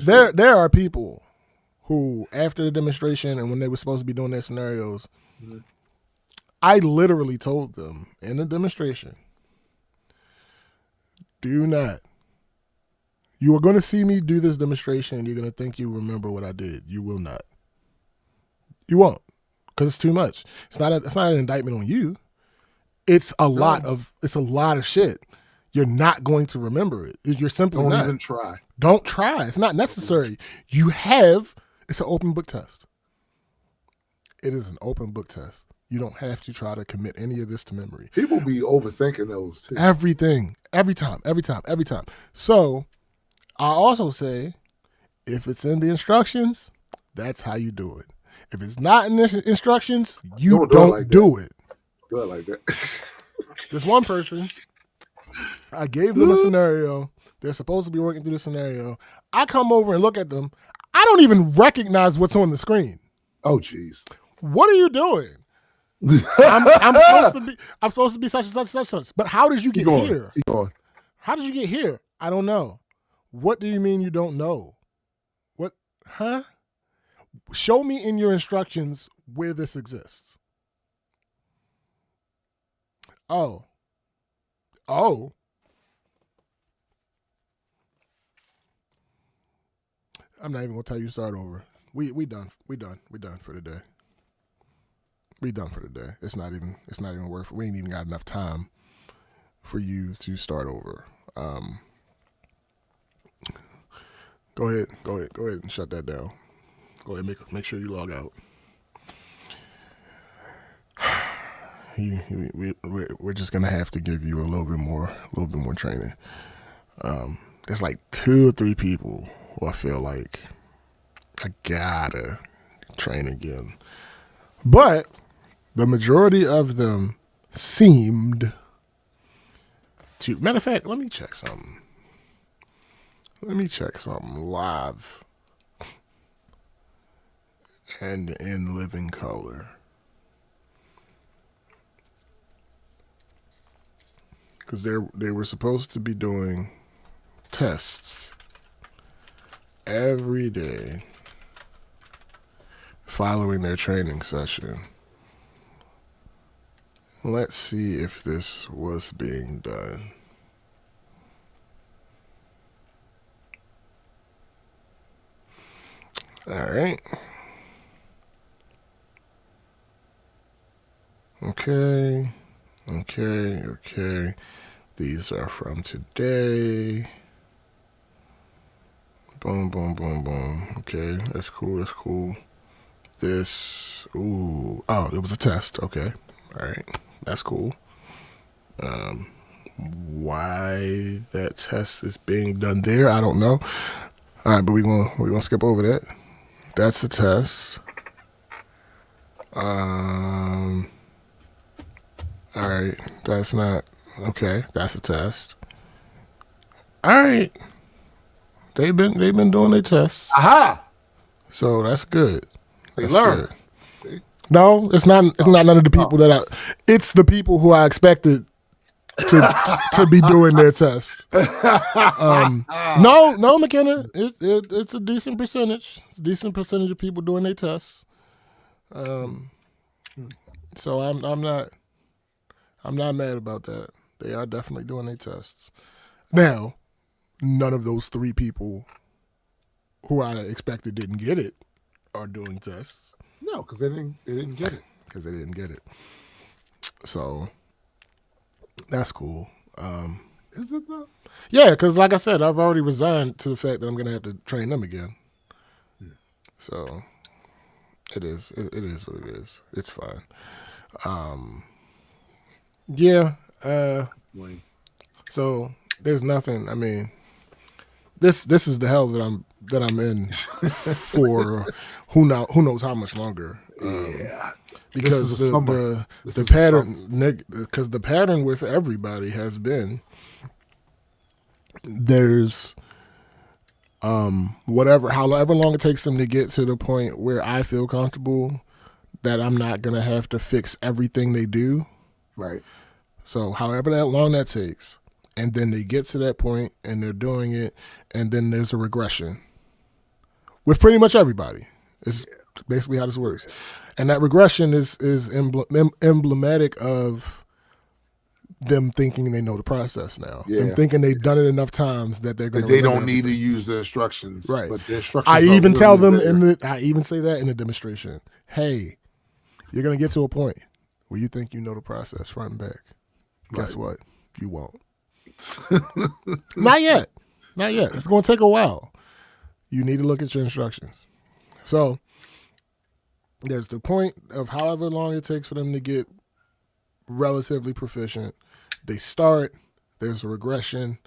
S2: are people who, after the demonstration and when they were supposed to be doing their scenarios, I literally told them in the demonstration, do not. You are going to see me do this demonstration and you're going to think you remember what I did. You will not. You won't, because it's too much. It's not an indictment on you. It's a lot of shit. You're not going to remember it. You're simply not.
S1: Don't even try.
S2: Don't try. It's not necessary. It's an open book test. It is an open book test. You don't have to try to commit any of this to memory.
S1: People be overthinking those too.
S2: Everything. Every time. So I also say, if it's in the instructions, that's how you do it. If it's not in the instructions, you don't do it.
S1: Do it like that.
S2: This one person, I gave them a scenario. They're supposed to be working through the scenario. I come over and look at them. I don't even recognize what's on the screen.
S1: Oh, jeez.
S2: What are you doing? I'm supposed to be such and such, such and such. But how did you get here?
S1: Keep going.
S2: How did you get here? I don't know. What do you mean you don't know? What? Huh? Show me in your instructions where this exists. Oh. I'm not even gonna tell you to start over. We done for the day. We done for the day. It's not even worth it. We ain't even got enough time for you to start over. Go ahead and shut that down. Go ahead, make sure you log out. We're just gonna have to give you a little bit more training. There's like 2 or 3 people who I feel like I gotta train again, but the majority of them seemed to. Matter of fact, let me check something live and in living color. because they were supposed to be doing tests every day following their training session. Let's see if this was being done. All right. Okay. These are from today. Boom, boom, boom, boom. Okay, that's cool. This, ooh, oh, it was a test. Okay, all right, that's cool. Why that test is being done there, I don't know. All right, but we're gonna skip over that. That's the test. All right, that's not okay. That's a test. All right, they've been doing their tests,
S1: Aha!
S2: so that's good.
S1: They
S2: That's
S1: learn.
S2: good.
S1: See?
S2: No, it's not. It's not none of the people that it's the people who I expected to be doing their tests. No, McKenna. It's a decent percentage. It's a decent percentage of people doing their tests. So I'm not mad about that. They are definitely doing their tests. Now, none of those 3 people who I expected didn't get it are doing tests.
S1: No, because they didn't get it.
S2: Because they didn't get it. So that's cool.
S1: Is it though?
S2: Yeah, because like I said, I've already resigned to the fact that I'm going to have to train them again. So it is. It is what it is. It's fine. Yeah. So there's nothing. I mean, this is the hell that I'm in for who knows how much longer.
S1: Yeah.
S2: Because
S1: This is a summer.
S2: the pattern, because the pattern with everybody has been there's however long it takes them to get to the point where I feel comfortable that I'm not gonna have to fix everything they do.
S1: Right.
S2: So however that long that takes, and then they get to that point and they're doing it, and then there's a regression with pretty much everybody. It's basically how this works. And that regression is emblematic of them thinking they know the process now.
S1: Yeah.
S2: Them thinking they've done it enough times that they're going
S1: But
S2: to.
S1: they don't need to use the instructions.
S2: Right.
S1: But the instructions.
S2: I even
S1: are
S2: tell
S1: really
S2: them
S1: there.
S2: I even say that in the demonstration. Hey, you're going to get to a point where you think you know the process front and back. Guess what? You won't. Not yet. It's going to take a while. You need to look at your instructions. So there's the point of however long it takes for them to get relatively proficient. They start, there's a regression.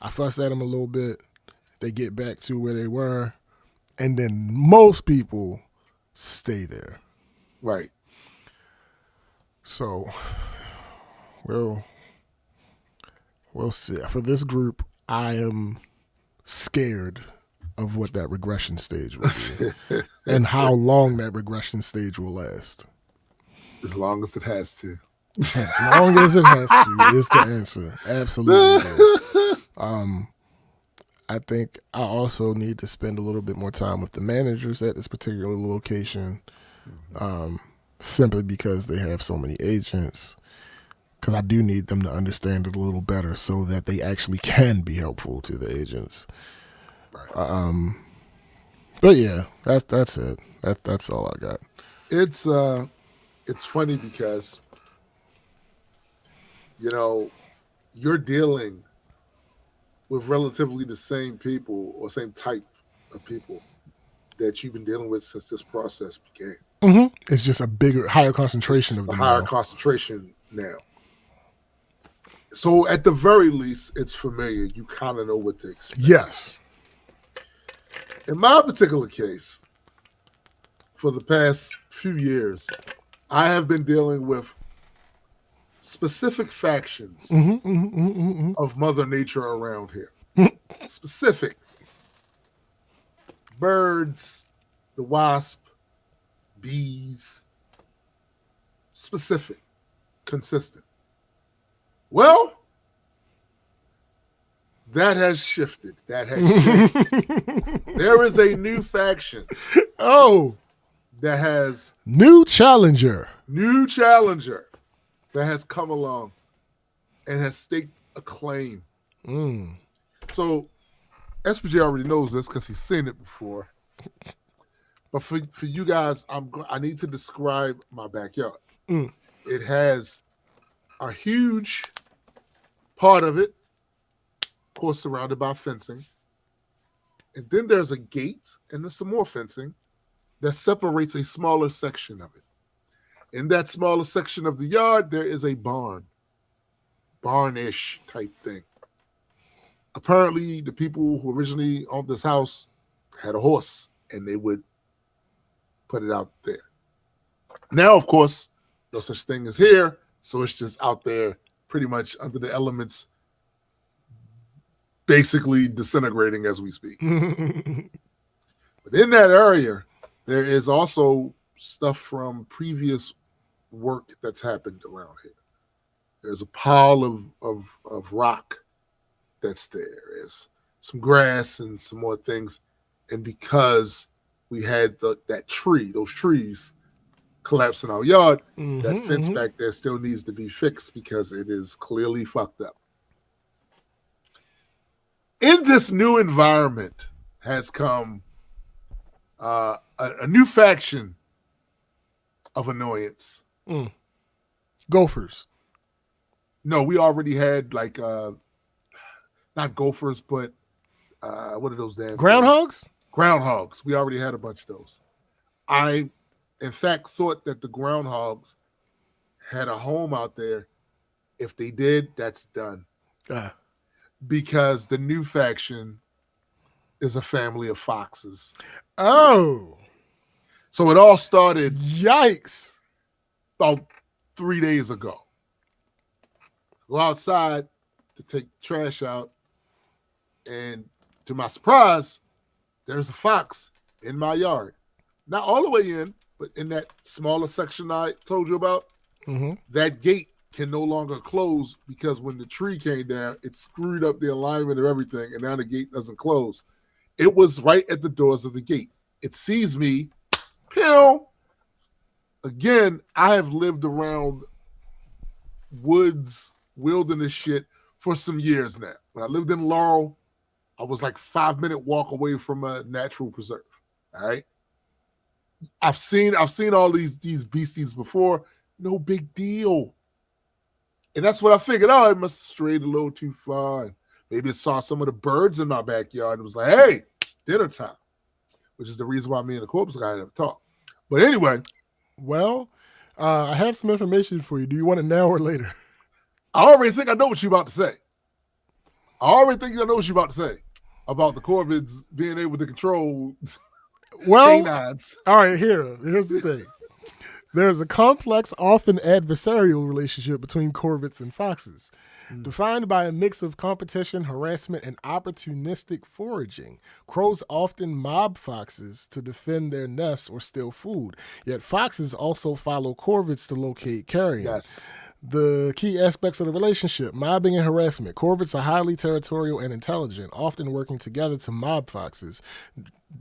S2: I fuss at them a little bit. They get back to where they were. And then most people stay there.
S1: Right.
S2: So we'll see. For this group, I am scared of what that regression stage will be and how long that regression stage will last.
S1: As long as it has to.
S2: As long as it has to is the answer. Absolutely. I think I also need to spend a little bit more time with the managers at this particular location, simply because they have so many agents. Because I do need them to understand it a little better so that they actually can be helpful to the agents.
S1: Right.
S2: But yeah, that's it. That's all I got.
S1: It's funny because you're dealing with relatively the same people or same type of people that you've been dealing with since this process began.
S2: Mm-hmm. It's just a higher concentration of them.
S1: Higher concentration now. So at the very least, it's familiar. You kind of know what to expect.
S2: Yes.
S1: In my particular case, for the past few years, I have been dealing with specific factions of Mother Nature around here. Specific. Birds, the wasp, bees. Specific. Consistent. Well, That has shifted. That has changed. There is a new faction
S2: Oh,
S1: that has
S2: new challenger.
S1: that has come along and has staked a claim. So SPJ already knows this because he's seen it before. But for you guys, I need to describe my backyard. It has a huge part of it, of course, surrounded by fencing. And then there's a gate and there's some more fencing that separates a smaller section of it. In that smaller section of the yard, there is a barn-ish type thing. Apparently, the people who originally owned this house had a horse, and they would put it out there. Now, of course, no such thing as here, so it's just out there pretty much under the elements, basically disintegrating as we speak. But in that area, there is also stuff from previous work that's happened around here. There's a pile of rock that's there. There's some grass and some more things. And because we had those trees collapse in our yard, that fence back there still needs to be fixed because it is clearly fucked up. In this new environment has come a new faction of annoyance.
S2: Gophers.
S1: No, we already had like not gophers, but what are those damn
S2: Groundhogs?
S1: things? Groundhogs. We already had a bunch of those. I, in fact, thought that the groundhogs had a home out there. If they did, that's done. Because the new faction is a family of foxes.
S2: Oh.
S1: So it all started
S2: Yikes.
S1: about 3 days ago. Go outside to take trash out, and to my surprise, there's a fox in my yard. Not all the way in, but in that smaller section I told you about. That gate can no longer close because when the tree came down, it screwed up the alignment of everything, and now the gate doesn't close. It was right at the doors of the gate. It sees me. Pew! Again, I have lived around woods, wilderness shit for some years now. When I lived in Laurel, I was like 5-minute walk away from a natural preserve. All right. I've seen all these beasties before. No big deal. And that's what I figured. Oh, it must have strayed a little too far. Maybe it saw some of the birds in my backyard and was like, hey, dinner time. Which is the reason why me and the corpse guy never talk. But anyway.
S2: Well, I have some information for you. Do you want it now or later?
S1: I already think I know what you're about to say. I already think I know what you're about to say about the corvids being able to control canines.
S2: All right, here's the thing. There's a complex, often adversarial relationship between corvids and foxes, defined by a mix of competition, harassment, and opportunistic foraging. Crows often mob foxes to defend their nests or steal food, yet foxes also follow corvids to locate carrion.
S1: Yes.
S2: The key aspects of the relationship: mobbing and harassment. Corvids are highly territorial and intelligent, often working together to mob foxes,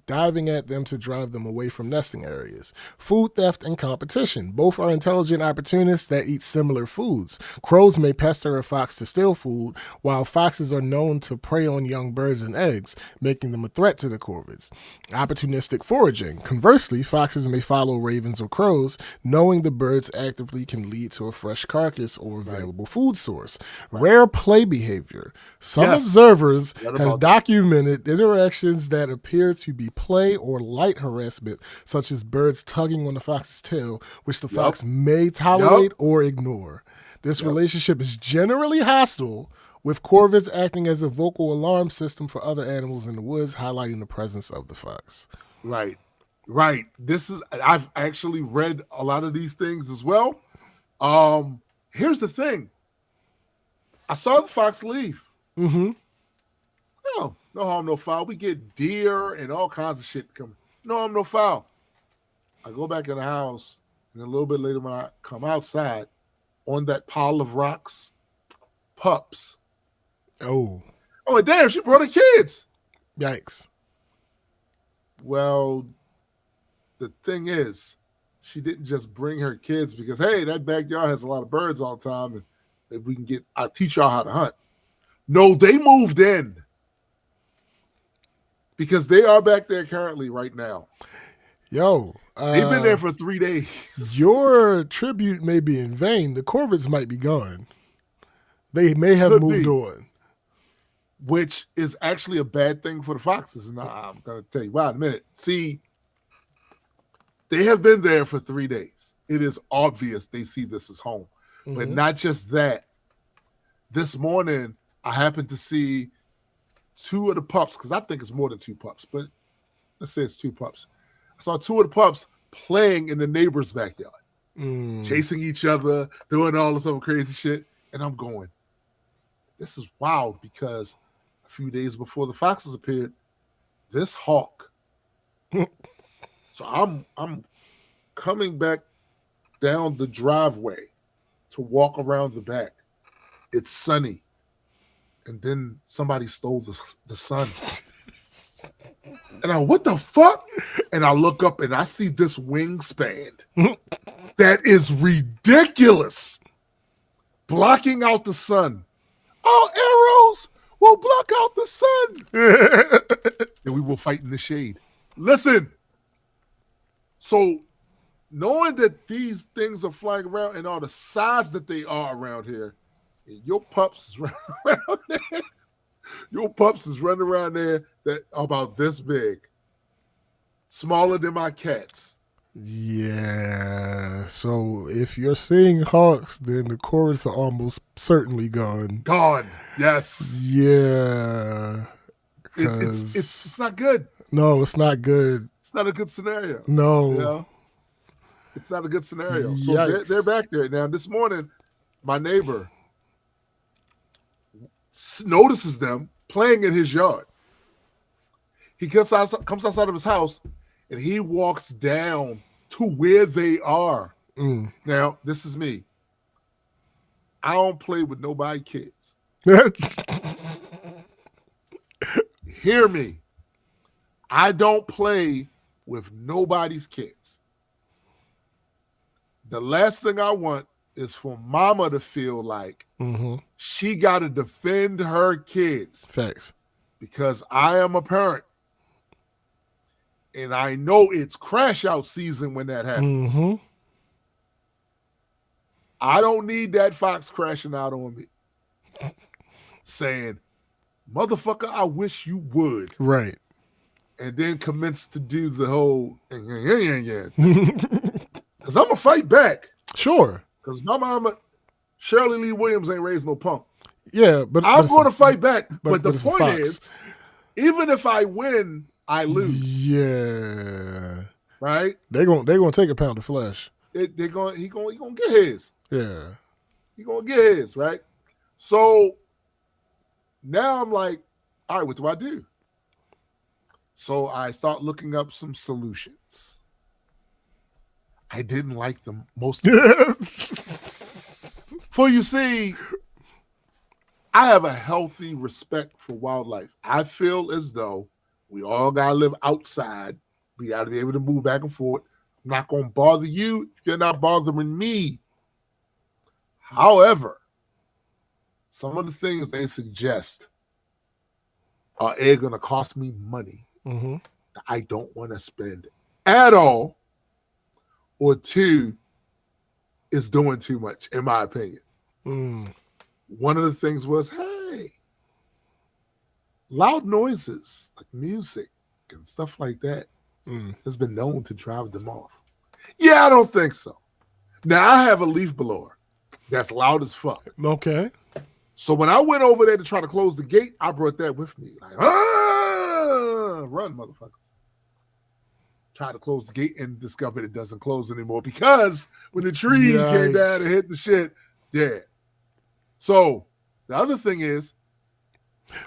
S2: diving at them to drive them away from nesting areas. Food theft and competition. Both are intelligent opportunists that eat similar foods. Crows may pester a fox to steal food, while foxes are known to prey on young birds and eggs, making them a threat to the corvids. Opportunistic foraging. Conversely, foxes may follow ravens or crows, knowing the birds actively can lead to a fresh carcass or available food source. Rare play behavior. Some observers have documented interactions that appear to be play or light harassment, such as birds tugging on the fox's tail, which the fox may tolerate or ignore. This relationship is generally hostile, with corvids acting as a vocal alarm system for other animals in the woods, highlighting the presence of the fox.
S1: Right. I've actually read a lot of these things as well. Here's the thing. I saw the fox leave. Oh, no harm, no foul. We get deer and all kinds of shit coming. No harm, no foul. I go back in the house, and then a little bit later when I come outside, on that pile of rocks, pups.
S2: Oh.
S1: Oh, damn, she brought her kids.
S2: Yikes.
S1: Well, the thing is, she didn't just bring her kids because, hey, that backyard has a lot of birds all the time, and if we can I'll teach y'all how to hunt. No, they moved in because they are back there currently right now.
S2: Yo.
S1: They've been there for 3 days.
S2: Your tribute may be in vain. The Corvids might be gone. They may have moved on.
S1: Which is actually a bad thing for the Foxes. And I'm going to tell you why in a minute. See, they have been there for 3 days. It is obvious they see this as home. Mm-hmm. But not just that. This morning, I happened to see 2 of the pups, because I think it's more than 2 pups, but let's say it's 2 pups. I saw 2 of the pups playing in the neighbor's backyard, chasing each other, doing all this other crazy shit. And I'm going, this is wild, because a few days before the Foxes appeared, this hawk. So I'm coming back down the driveway to walk around the back. It's sunny. And then somebody stole the sun. And what the fuck? And I look up and I see this wingspan that is ridiculous, blocking out the sun. Oh, arrows will block out the sun. And we will fight in the shade. Listen. So knowing that these things are flying around and all the size that they are around here, and your pups is running around there. Your pups is running around there that are about this big. Smaller than my cats.
S2: Yeah. So if you're seeing hawks, then the Corvids are almost certainly gone.
S1: Gone. Yes.
S2: Yeah.
S1: It's not good.
S2: No, it's not good.
S1: It's not a good scenario.
S2: No.
S1: You know? It's not a good scenario. So they're back there. Now, this morning, my neighbor notices them playing in his yard. He comes outside of his house, and he walks down to where they are. Now, this is me. I don't play with nobody's kids. Hear me. I don't play with nobody's kids. The last thing I want is for mama to feel like she got to defend her kids.
S2: Facts.
S1: Because I am a parent. And I know it's crash out season when that happens. I don't need that fox crashing out on me. Saying, motherfucker, I wish you would.
S2: Right.
S1: And then commence to do the whole Because I'm going to fight back.
S2: Sure.
S1: Because my mama, Shirley Lee Williams, ain't raised no punk.
S2: Yeah, but
S1: I'm going to fight back. But the
S2: it's
S1: point is, even if I win, I lose.
S2: Yeah.
S1: Right?
S2: They're gonna take a pound of flesh.
S1: He gonna get his.
S2: Yeah.
S1: He gonna get his, right? So now I'm like, all right, what do I do? So I start looking up some solutions. I didn't like them most of them. For you see, I have a healthy respect for wildlife. I feel as though we all gotta live outside. We gotta be able to move back and forth. I'm not gonna bother you if you're not bothering me. However, some of the things they suggest are gonna cost me money that I don't want to spend at all, or 2 is doing too much, in my opinion. One of the things was, hey, loud noises like music and stuff like that has been known to drive them off. Yeah, I don't think so. Now, I have a leaf blower that's loud as fuck.
S2: Okay.
S1: So when I went over there to try to close the gate, I brought that with me. Like, run, motherfucker. Try to close the gate and discovered it doesn't close anymore because when the tree came down and hit the shit, yeah. So the other thing is,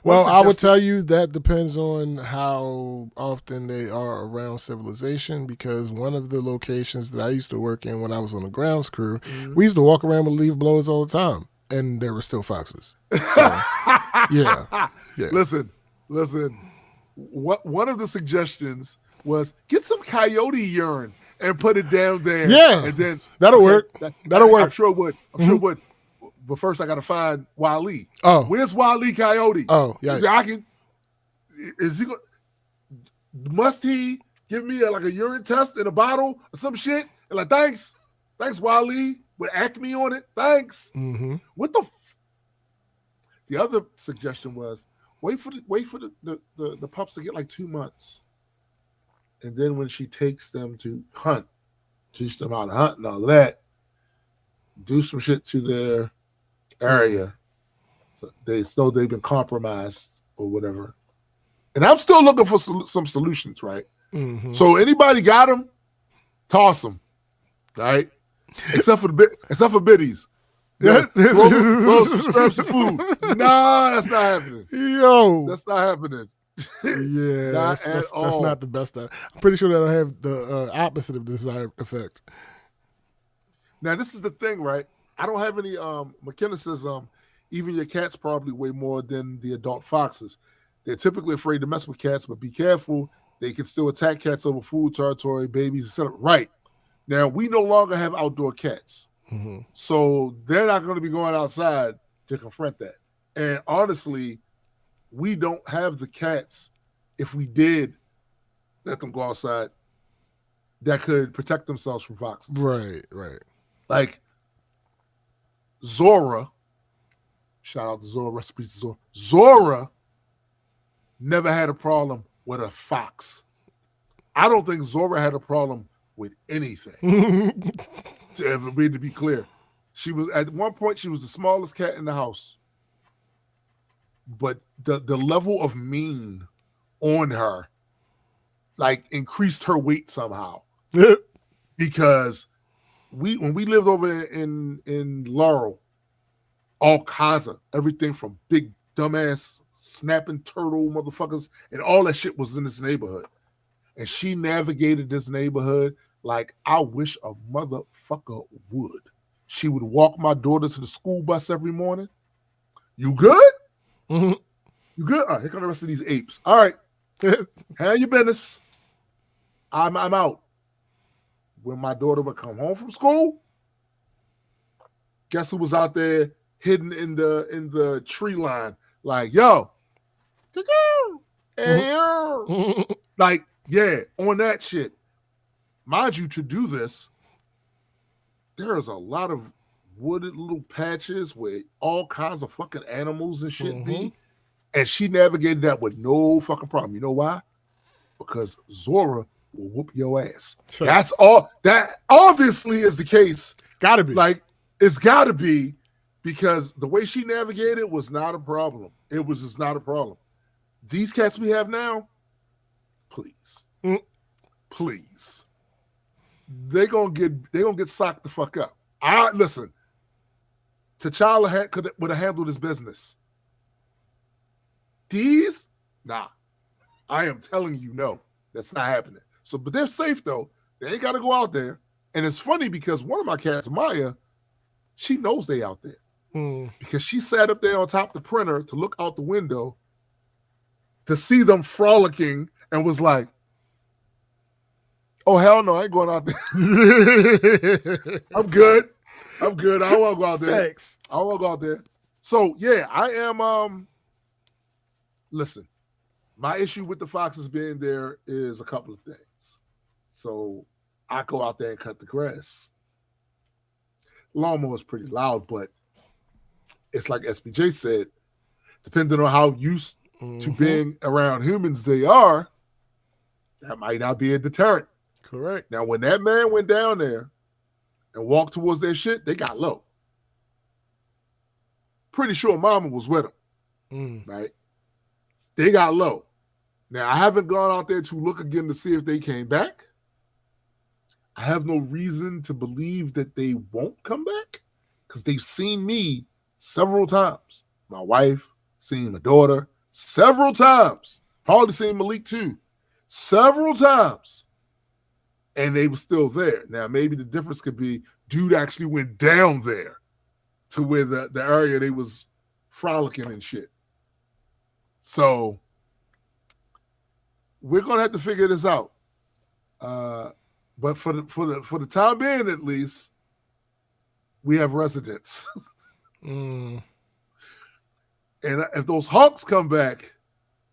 S2: well, I would tell you that depends on how often they are around civilization, because one of the locations that I used to work in when I was on the grounds crew, we used to walk around with leaf blowers all the time, and there were still foxes. So Yeah. Yeah.
S1: Listen. What one of the suggestions was get some coyote urine and put it down there.
S2: Yeah.
S1: And then
S2: That'll work. That'll work.
S1: I'm sure it would. I'm sure it would. But first I gotta find Wale.
S2: Oh.
S1: Where's Wale Coyote?
S2: Oh, yeah.
S1: Must he give me a urine test in a bottle or some shit? And like, thanks Wale, with Acme on it. Thanks.
S2: Mm-hmm.
S1: What the other suggestion was wait for the pups to get like 2 months, and then when she takes them to hunt, teach them how to hunt and all of that, do some shit to their area, so they've been compromised or whatever. And I'm still looking for some solutions, right?
S2: Mm-hmm.
S1: So anybody got them, toss them, right? Except for biddies. Yeah, throw some scraps of food. Nah, that's not happening.
S2: Yo,
S1: that's not happening.
S2: Yeah, that's not the best. I'm pretty sure that'll have the opposite of the desired effect.
S1: Now, this is the thing, right? I don't have any. McKenna says, even your cats probably weigh more than the adult foxes. They're typically afraid to mess with cats, but be careful. They can still attack cats over food, territory, babies, etc. Right. Now, we no longer have outdoor cats.
S2: Mm-hmm.
S1: So they're not going to be going outside to confront that. And honestly, we don't have the cats, if we did let them go outside, that could protect themselves from foxes.
S2: Right.
S1: Like Zora, shout out to Zora, recipes to Zora. Zora never had a problem with a fox. I don't think Zora had a problem with anything. To be clear, she was at one point she was the smallest cat in the house, but the level of mean on her increased her weight somehow. Because when we lived over in Laurel, all kinds of everything from big dumbass snapping turtle motherfuckers and all that shit was in this neighborhood, and she navigated this neighborhood like I wish a motherfucker would. She would walk my daughter to the school bus every morning. You good?
S2: Mm-hmm.
S1: You good? All right, here come the rest of these apes. All right. Handle your business. I'm out. When my daughter would come home from school, guess who was out there hidden in the tree line? Like, yo. Hey, yo. Like, yeah, on that shit. Mind you, to do this, there is a lot of wooded little patches where all kinds of fucking animals and shit be. And she navigated that with no fucking problem. You know why? Because Zora will whoop your ass. Sure. That's all. That obviously is the case.
S2: Gotta be.
S1: Like, it's gotta be, because the way she navigated was not a problem. It was just not a problem. These cats we have now, please. Please. They're gonna get socked the fuck up. Listen, T'Challa would have handled his business. These, nah. I am telling you, no, that's not happening. So, but they're safe though. They ain't got to go out there. And it's funny because one of my cats, Maya, she knows they out there because she sat up there on top of the printer to look out the window to see them frolicking and was like, "Oh hell no, I ain't going out there. I'm good. I don't want to go out there.
S2: Thanks.
S1: I don't want to go out there." So yeah, I am. Listen, my issue with the foxes being there is a couple of things. So I go out there and cut the grass. Lawnmower is pretty loud, but it's like SBJ said, depending on how used to being around humans they are, that might not be a deterrent.
S2: Correct.
S1: Now, when that man went down there and walked towards their shit, they got low. Pretty sure Mama was with him, right? They got low. Now, I haven't gone out there to look again to see if they came back. I have no reason to believe that they won't come back because they've seen me several times. My wife, seen my daughter several times. Probably seen Malik too. Several times. And they were still there. Now, maybe the difference could be dude actually went down there to where the area they was frolicking and shit. So we're gonna have to figure this out. But for the time being, at least, we have residents.
S2: Mm.
S1: And if those Hawks come back,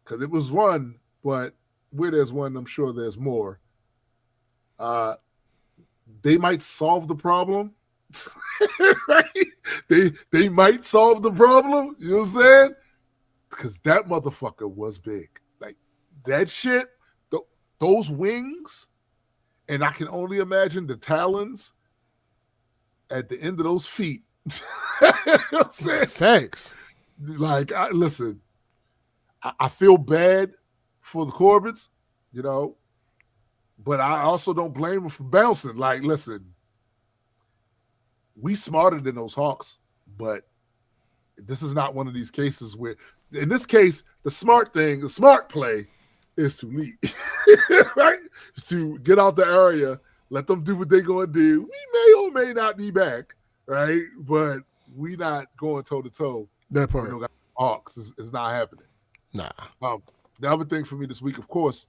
S1: because it was one, but where there's one, I'm sure there's more. They might solve the problem. Right? They might solve the problem. You know what I'm saying? Because that motherfucker was big. Like that shit, those wings, and I can only imagine the talons at the end of those feet. You know what I'm saying?
S2: Facts.
S1: Like, listen, I feel bad for the Corbett's, you know, but I also don't blame them for bouncing. Like, listen, we smarter than those Hawks, but this is not one of these cases where, in this case, the smart play is to leave, right? Is to get out the area, let them do what they're going to do. We may or may not be back, right? But we not going toe-to-toe.
S2: That part.
S1: You know, Hawks is not happening.
S2: Nah.
S1: The other thing for me this week, of course,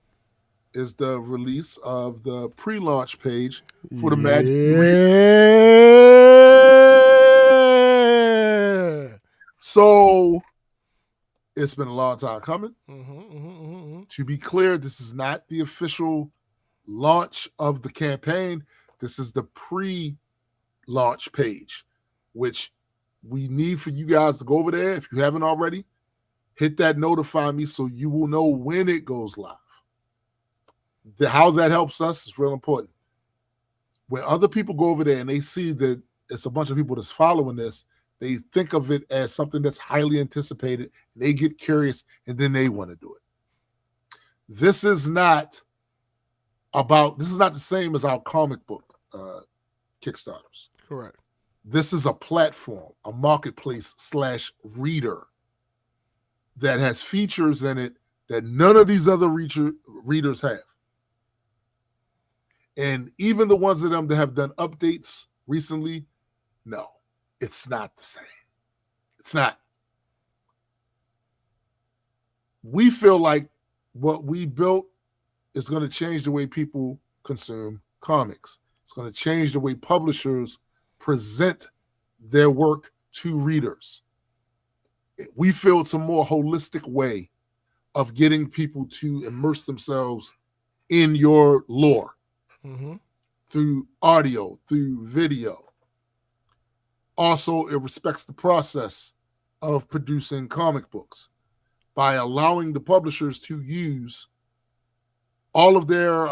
S1: is the release of the pre-launch page for the Magic.
S2: Yeah.
S1: So it's been a long time coming.
S2: Mm-hmm.
S1: To be clear, this is not the official launch of the campaign. This is the pre-launch page, which we need for you guys to go over there. If you haven't already, hit that notify me so you will know when it goes live. How that helps us is real important. When other people go over there and they see that it's a bunch of people that's following this, they think of it as something that's highly anticipated. And they get curious and then they want to do it. This is not the same as our comic book Kickstarters.
S2: Correct.
S1: This is a platform, a marketplace /reader that has features in it that none of these other readers have. And even the ones of them that have done updates recently, no, it's not the same. It's not. We feel like what we built is going to change the way people consume comics. It's going to change the way publishers present their work to readers. We feel it's a more holistic way of getting people to immerse themselves in your lore.
S2: Mm-hmm.
S1: Through audio, through video. Also, it respects the process of producing comic books by allowing the publishers to use all of their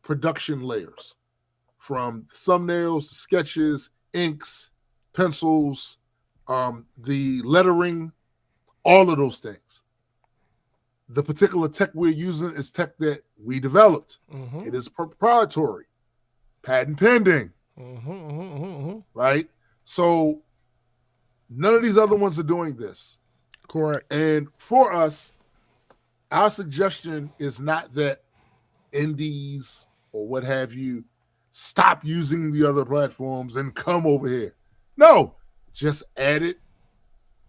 S1: production layers, from thumbnails, sketches, inks, pencils, the lettering, all of those things. The particular tech we're using is tech that we developed.
S2: Mm-hmm.
S1: It is proprietary, patent pending, right? So none of these other ones are doing this.
S2: Correct.
S1: And for us, our suggestion is not that indies or what have you stop using the other platforms and come over here. No, just add it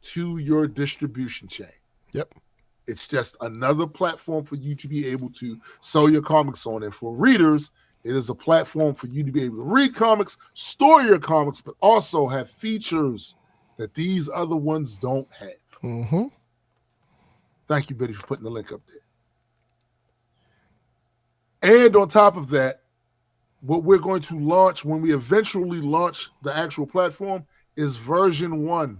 S1: to your distribution chain.
S2: Yep.
S1: It's just another platform for you to be able to sell your comics on. And for readers, it is a platform for you to be able to read comics, store your comics, but also have features that these other ones don't have.
S2: Mm-hmm.
S1: Thank you, Betty, for putting the link up there. And on top of that, what we're going to launch when we eventually launch the actual platform is version 1.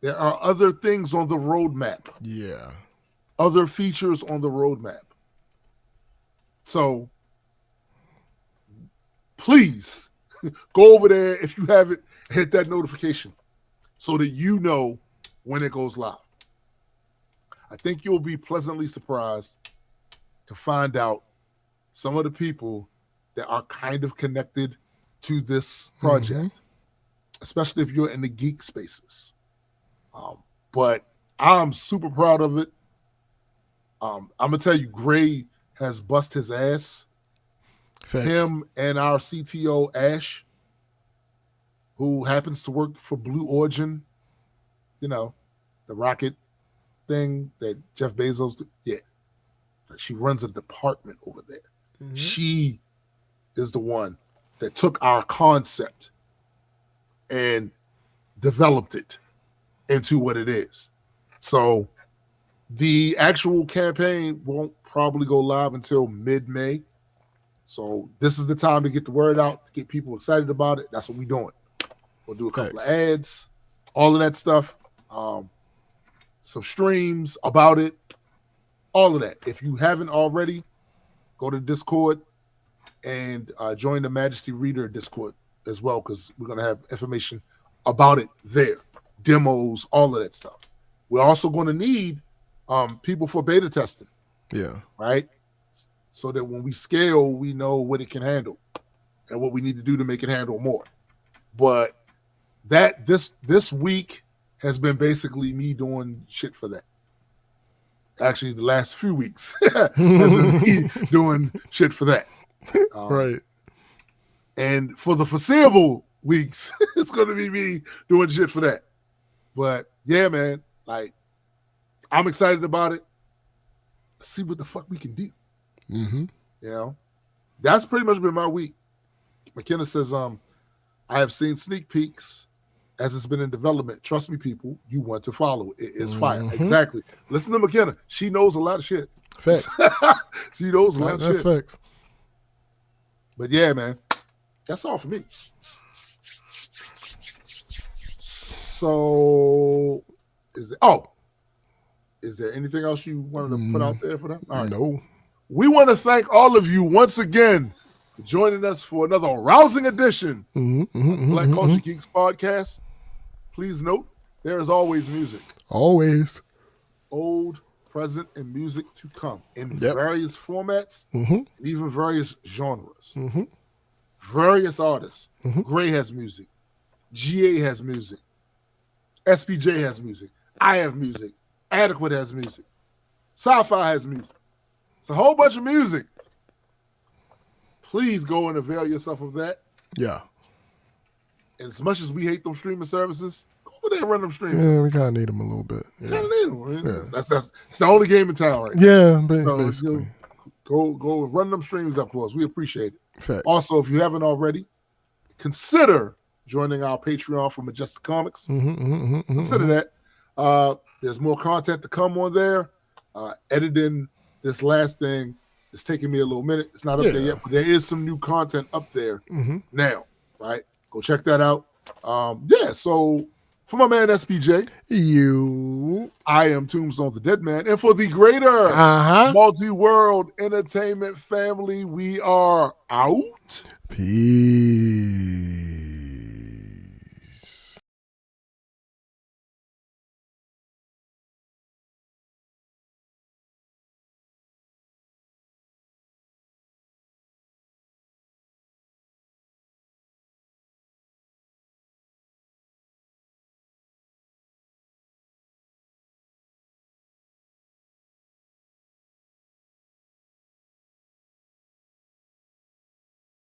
S1: There are other things on the roadmap.
S2: Yeah.
S1: Other features on the roadmap. So please go over there if you haven't, hit that notification so that you know when it goes live. I think you'll be pleasantly surprised to find out some of the people that are kind of connected to this project, especially if you're in the geek spaces. But I'm super proud of it. I'm gonna tell you, Gray has bust his ass.
S2: Facts.
S1: Him and our CTO Ash, who happens to work for Blue Origin, you know, the rocket thing that Jeff Bezos did? Yeah. She runs a department over there. Mm-hmm. She is the one that took our concept and developed it into what it is. So the actual campaign won't probably go live until mid-May. So this is the time to get the word out, to get people excited about it. That's what we're doing. We'll do a couple of ads, all of that stuff, some streams about it, all of that. If you haven't already, go to Discord and join the Majesty Reader Discord as well, because we're going to have information about it there, demos, all of that stuff. We're also going to need people for beta testing.
S2: Yeah.
S1: Right? So that when we scale, we know what it can handle and what we need to do to make it handle more. But this week has been basically me doing shit for that. Actually, the last few weeks has been me doing shit for that.
S2: Right.
S1: And for the foreseeable weeks, it's going to be me doing shit for that. But yeah, man, like, I'm excited about it. Let's see what the fuck we can do.
S2: Mm-hmm.
S1: You know, that's pretty much been my week. McKenna says, I have seen sneak peeks as it's been in development. Trust me, people, you want to follow. It is fire. Exactly. Listen to McKenna. She knows a lot of shit.
S2: Facts.
S1: She knows a lot of shit.
S2: That's facts.
S1: But yeah, man, that's all for me. So, is there anything else you wanted to put out there for them? All right.
S2: No.
S1: We want to thank all of you once again for joining us for another rousing edition of Black Culture Geeks podcast. Please note, there is always music.
S2: Always.
S1: Old, present, and music to come in various formats and even various genres. Various artists. Gray has music. GA has music. SPJ has music. I have music. Adequate has music. Sci-Fi has music. It's a whole bunch of music. Please go and avail yourself of that.
S2: Yeah.
S1: And as much as we hate them streaming services, go over there and run them streaming.
S2: Yeah, we kind of need them a little bit. Yeah.
S1: Kind of need them. Right? Yeah. That's it's the only game in town right now.
S2: Yeah,
S1: so
S2: basically.
S1: Go and run them streams up for us. We appreciate it.
S2: Facts.
S1: Also, if you haven't already, consider joining our Patreon for Majestic Comics. Consider that. There's more content to come on there. Editing this last thing is taking me a little minute. It's not up there yet, but there is some new content up there now, right? Go check that out. So for my man SPJ, I am Tombstone the Dead Man, and for the greater multi-world entertainment family, we are out.
S2: Peace.